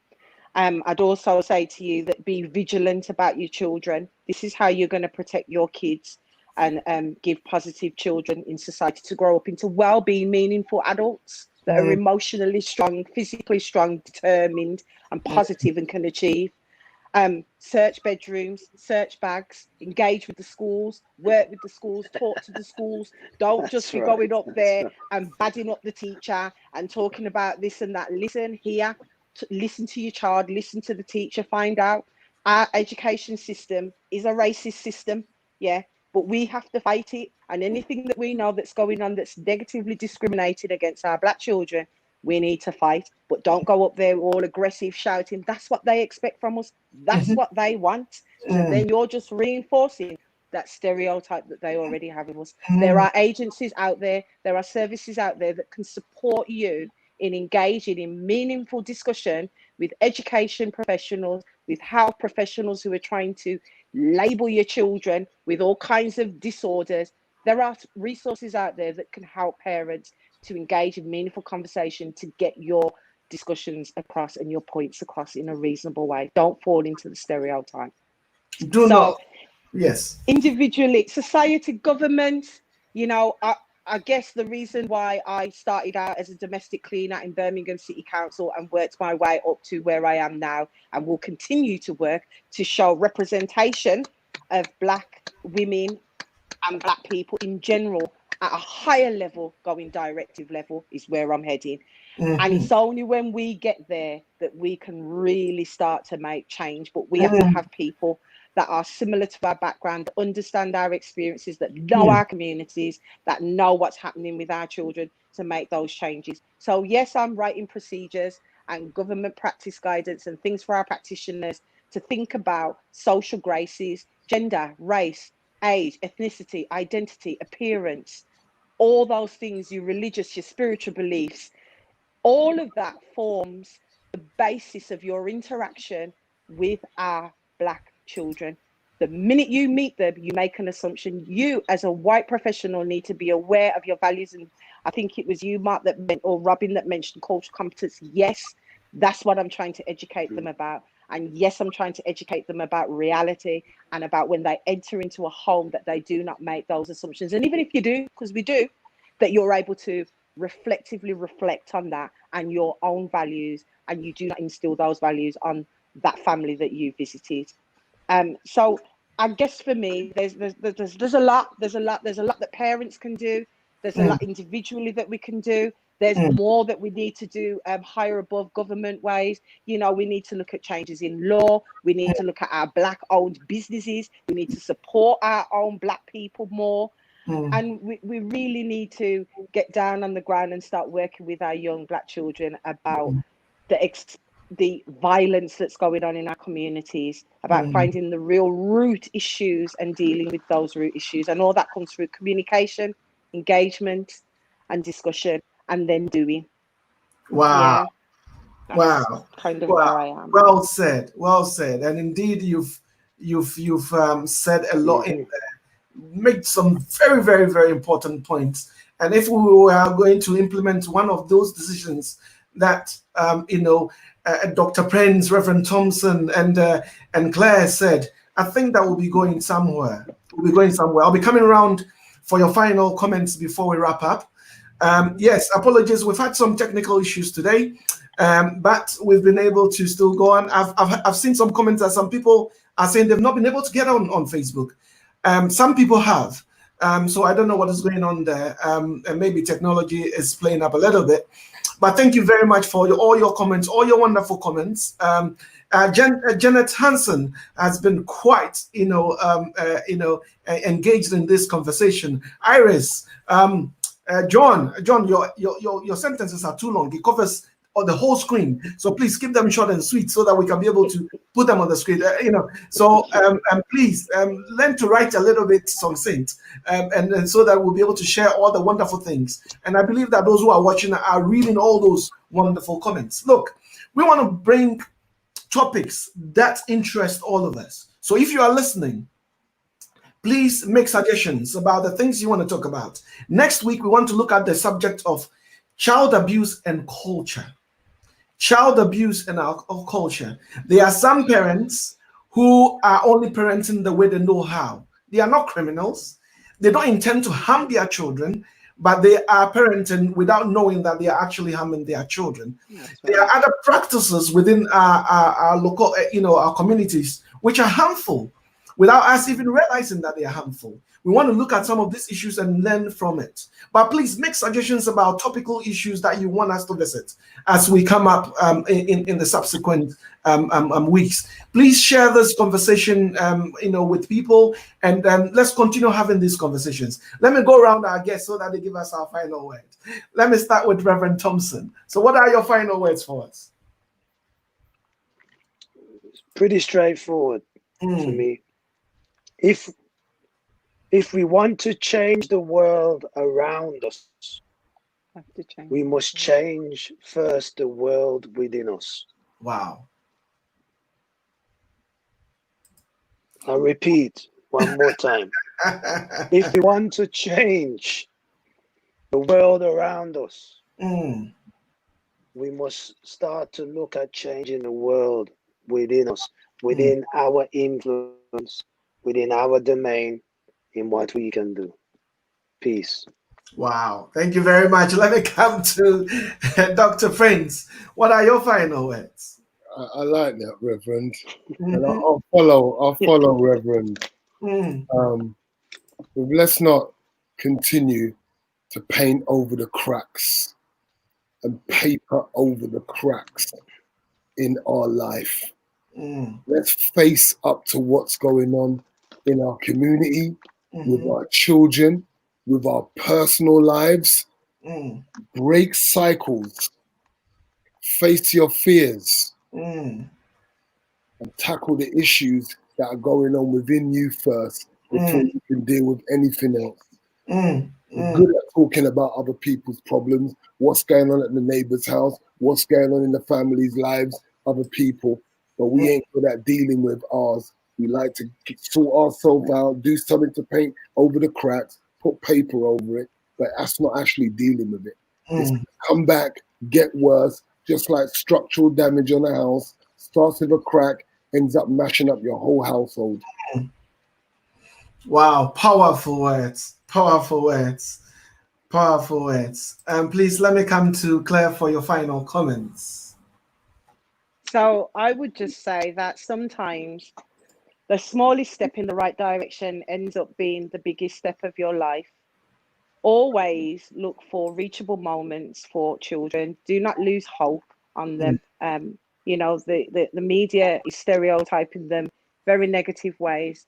I'd also say to you that be vigilant about your children. This is how you're going to protect your kids and give positive children in society to grow up into well-being, meaningful adults that are emotionally strong, physically strong, determined and positive and can achieve. Search bedrooms, search bags, engage with the schools, work with the schools, talk to the schools. Don't just be going up there and badding up the teacher and talking about this and that. Listen, hear, listen to your child, listen to the teacher, find out. Our education system is a racist system. Yeah, but we have to fight it. And anything that we know that's going on that's negatively discriminated against our black children, we need to fight. But don't go up there all aggressive, shouting. That's what they expect from us. That's what they want. So then you're just reinforcing that stereotype that they already have of us. There are agencies out there, there are services out there that can support you in engaging in meaningful discussion with education professionals, with health professionals who are trying to label your children with all kinds of disorders. There are resources out there that can help parents to engage in meaningful conversation to get your discussions across and your points across in a reasonable way. Don't fall into the stereotype. Do not. Yes. Individually, society, government, you know, I guess the reason why I started out as a domestic cleaner in Birmingham City Council and worked my way up to where I am now and will continue to work to show representation of black women and black people in general at a higher level, going directive level, is where I'm heading. And it's only when we get there that we can really start to make change. But we have to have people that are similar to our background, that understand our experiences, that know our communities, that know what's happening with our children to make those changes. So yes, I'm writing procedures and government practice guidance and things for our practitioners to think about social graces, gender, race, age, ethnicity, identity, appearance, all those things, your religious, your spiritual beliefs, all of that forms the basis of your interaction with our black children. The minute you meet them, you make an assumption. You, as a white professional, need to be aware of your values. And I think it was you, Mark, or Robin, that mentioned cultural competence. Yes, that's what I'm trying to educate them about. And yes, I'm trying to educate them about reality and about when they enter into a home that they do not make those assumptions. And even if you do, because we do, that you're able to reflectively reflect on that and your own values, and you do not instill those values on that family that you visited. So I guess for me, there's a lot that parents can do. There's a lot individually that we can do. There's more that we need to do higher above government ways. You know, we need to look at changes in law. We need to look at our black owned businesses. We need to support our own black people more. And we really need to get down on the ground and start working with our young black children about the violence that's going on in our communities, about finding the real root issues and dealing with those root issues. And all that comes through communication, engagement, and discussion, and then doing. Wow. Yeah, Wow. Kind of where I am. Well said. Well said. And indeed, you've said a lot in there. Made some very, very, very important points. And if we are going to implement one of those decisions that Dr. Prince, Reverend Thompson, and Claire said, I think that will be going somewhere. I'll be coming around for your final comments before we wrap up. Yes, apologies. We've had some technical issues today, but we've been able to still go on. I've seen some comments that some people are saying they've not been able to get on Facebook. Some people have. So I don't know what is going on there. And maybe technology is playing up a little bit. But thank you very much for all your comments, all your wonderful comments. Janet Hansen has been quite, engaged in this conversation. Iris, John, your sentences are too long. It covers the whole screen. So please keep them short and sweet so that we can be able to put them on the screen. So please learn to write a little bit succinct, and so that we'll be able to share all the wonderful things. And I believe that those who are watching are reading all those wonderful comments. Look, we want to bring topics that interest all of us. So if you are listening, please make suggestions about the things you want to talk about. Next week, we want to look at the subject of child abuse and culture. Child abuse in our culture. There are some parents who are only parenting the way they know how. They are not criminals. They don't intend to harm their children, but they are parenting without knowing that they are actually harming their children. Right. There are other practices within our local, our communities, which are harmful. without us even realizing that they are harmful. We want to look at some of these issues and learn from it. But please make suggestions about topical issues that you want us to visit as we come up in the subsequent weeks. Please share this conversation, with people, and let's continue having these conversations. Let me go around our guests so that they give us our final words. Let me start with Reverend Thompson. So, what are your final words for us? Pretty straightforward for me. If we want to change the world around us, we must change first the world within us. Wow. I'll repeat one more time. If we want to change the world around us, we must start to look at changing the world within us, within our influence, within our domain, in what we can do. Peace. Wow. Thank you very much. Let me come to Dr. Prince. What are your final words? I like that, Reverend. And I'll follow Reverend. Let's not continue to paint over the cracks and paper over the cracks in our life. Let's face up to what's going on in our community, with our children, with our personal lives. Break cycles, face your fears, and tackle the issues that are going on within you first before you can deal with anything else. We're good at talking about other people's problems, what's going on at the neighbor's house, what's going on in the family's lives, other people, but we ain't good at dealing with ours. We like to sort ourselves out, do something to paint over the cracks, put paper over it, but that's not actually dealing with it. It's come back, get worse, just like structural damage on a house, starts with a crack, ends up mashing up your whole household. Wow, powerful words, powerful words, powerful words. Please let me come to Claire for your final comments. So I would just say that sometimes the smallest step in the right direction ends up being the biggest step of your life. Always look for reachable moments for children. Do not lose hope on them. The media is stereotyping them very negative ways.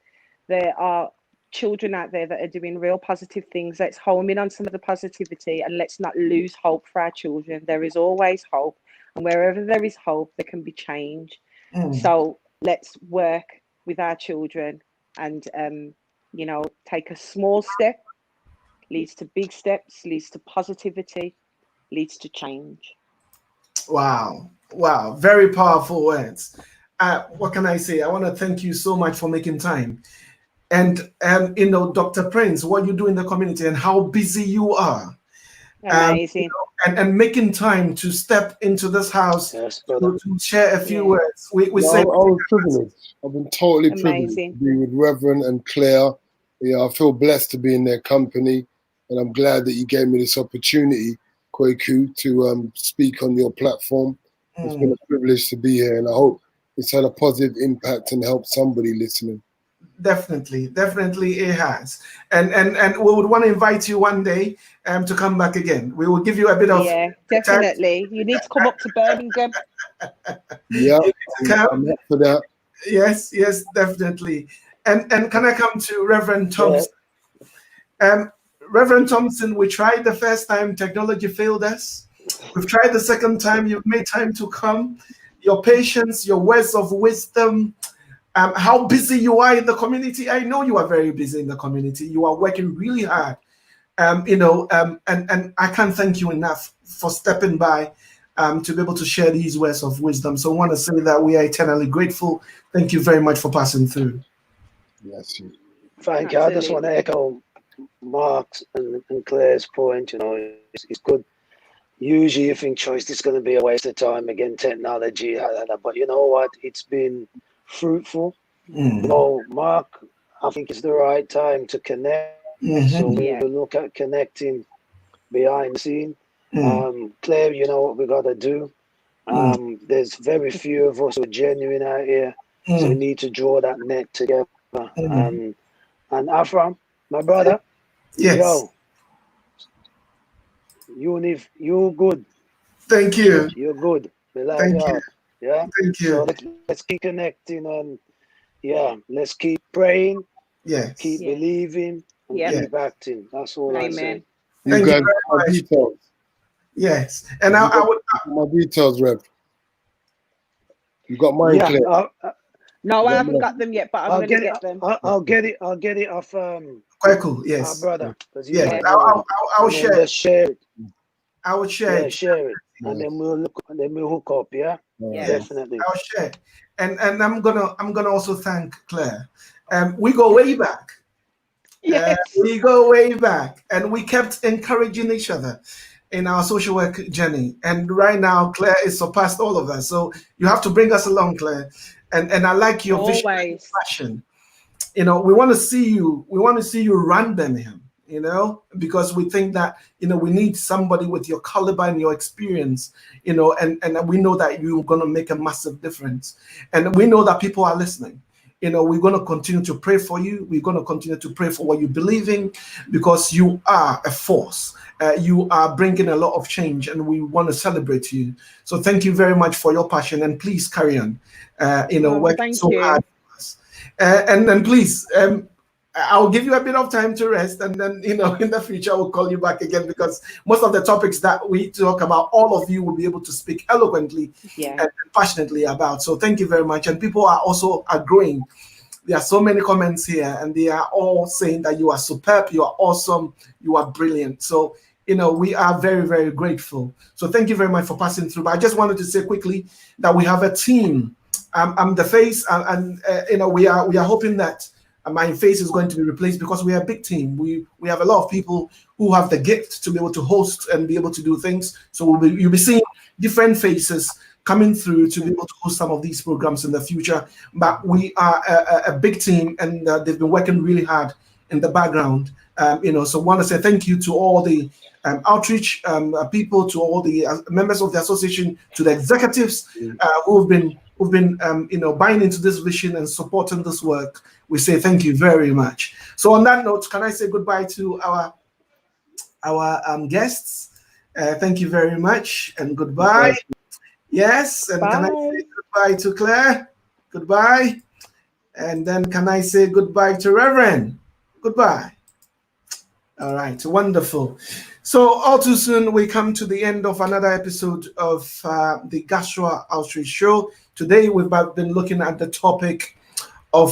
There are children out there that are doing real positive things. Let's home in on some of the positivity and let's not lose hope for our children. There is always hope, and wherever there is hope, there can be change. So let's work with our children and take a small step leads to big steps, leads to positivity, leads to change. Wow, very powerful words. What can I say? I want to thank you so much for making time. And Dr. Prince, what you do in the community and how busy you are. Amazing. And making time to step into this house to share a few words. We say I was privileged. I've been totally privileged to be with Reverend and Claire. I feel blessed to be in their company, and I'm glad that you gave me this opportunity, Kwaku, to speak on your platform. It's been a privilege to be here, and I hope it's had a positive impact and helped somebody listening. Definitely it has, and we would want to invite you one day to come back again. We will give you a bit of definitely. You need to come up to Birmingham. I'm up for that. Yes, definitely. And can I come to Reverend Thompson? Reverend Thompson, we tried the first time, technology failed us. We've tried the second time. You've made time to come. Your patience, your words of wisdom. How busy you are in the community. I know you are very busy in the community. You are working really hard, and I can't thank you enough for stepping by to be able to share these words of wisdom. So I want to say that we are eternally grateful. Thank you very much for passing through. Yes. Thank you. I just want to echo Mark's and Claire's point. It's good. Usually you think, choice, this is going to be a waste of time, again, technology, but you know what? It's been fruitful. Mark, I think it's the right time to connect. So we will look at connecting behind the scene. Claire, you know what we got to do. There's very few of us who are genuine out here, so we need to draw that net together. And Afram, my brother, Yes. yo, you good. Thank you. You're good. We like Thank you you. out. Yeah. Thank you. So let's keep connecting and let's keep praying, Yes. keep Yes. believing, and Yep. keep acting. That's all I say. Amen. You Thank you guys very got my much. details. Yes. And You I got would my details, Rev. You got mine, Yeah, Claire. No, I Yeah, haven't man. got them yet, but I'm I'll going to get it. get them. I'll get it. I'll get it off quite cool. our Yes. brother, because he Yes. might know. I'll And then share it. just share it. I will share Yeah, it. share it, and Yes. then we'll look. And then we'll hook up. Yeah, Yeah. definitely. I'll share it. And I'm gonna also thank Claire. We go way back. Yes. We go way back, and we kept encouraging each other in our social work journey. And right now, Claire is surpassed all of us. So you have to bring us along, Claire. And I like your vision and Always. passion. You know, we want to see you. We want to see you run Birmingham. You know, because we think that we need somebody with your caliber and your experience. And we know that you're going to make a massive difference. And we know that people are listening. We're going to continue to pray for you. We're going to continue to pray for what you believe in, because you are a force. You are bringing a lot of change, and we want to celebrate you. So thank you very much for your passion, and please carry on. Working thank so you. hard for us. And then please, I'll give you a bit of time to rest, and then in the future we'll call you back again, because most of the topics that we talk about, all of you will be able to speak eloquently Yeah. and passionately about. So thank you very much. And people are growing. There are so many comments here, and they are all saying that you are superb, you are awesome, you are brilliant. So we are very, very grateful. So thank you very much for passing through. But I just wanted to say quickly that we have a team. I'm the face, and we are hoping that my face is going to be replaced, because we are a big team. We have a lot of people who have the gift to be able to host and be able to do things. So you'll be seeing different faces coming through to be able to host some of these programs in the future. But we are a big team, and they've been working really hard in the background. So I want to say thank you to all the outreach people, to all the members of the association, to the executives who've been buying into this vision and supporting this work. We say thank you very much. So on that note, can I say goodbye to our guests? Thank you very much, and goodbye. Yes, and can I say goodbye to Claire? Goodbye. And then can I say goodbye to Reverend? Goodbye. All right, wonderful. So all too soon, we come to the end of another episode of the Gashua Outreach Show. Today, we've been looking at the topic of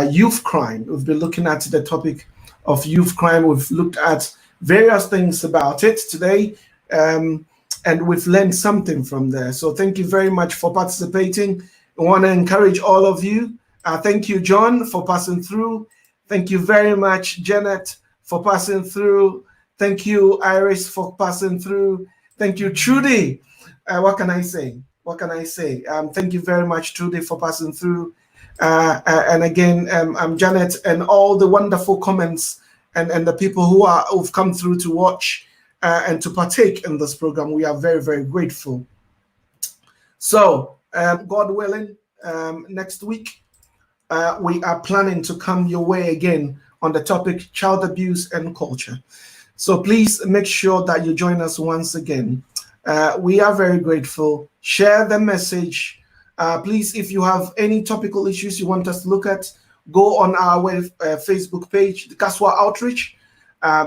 youth crime. We've been looking at the topic of youth crime. We've looked at various things about it today, and we've learned something from there. So thank you very much for participating. I want to encourage all of you. Thank you, John, for passing through. Thank you very much, Janet, for passing through. Thank you, Iris, for passing through. Thank you, Trudy. What can I say? Thank you very much, Trudy, for passing through. And again, I'm Janet, and all the wonderful comments and the people who've come through to watch and to partake in this program. We are very, very grateful. So, God willing, next week, we are planning to come your way again on the topic child abuse and culture. So please make sure that you join us once again. We are very grateful. Share the message. Please, if you have any topical issues you want us to look at, go on our Facebook page, the Gashua Outreach.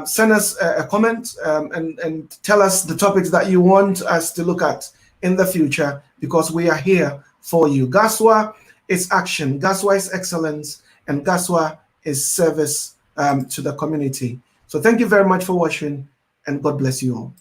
Send us a comment and tell us the topics that you want us to look at in the future, because we are here for you. Gashua is action, Gashua is excellence, and Gashua is service to the community. So thank you very much for watching, and God bless you all.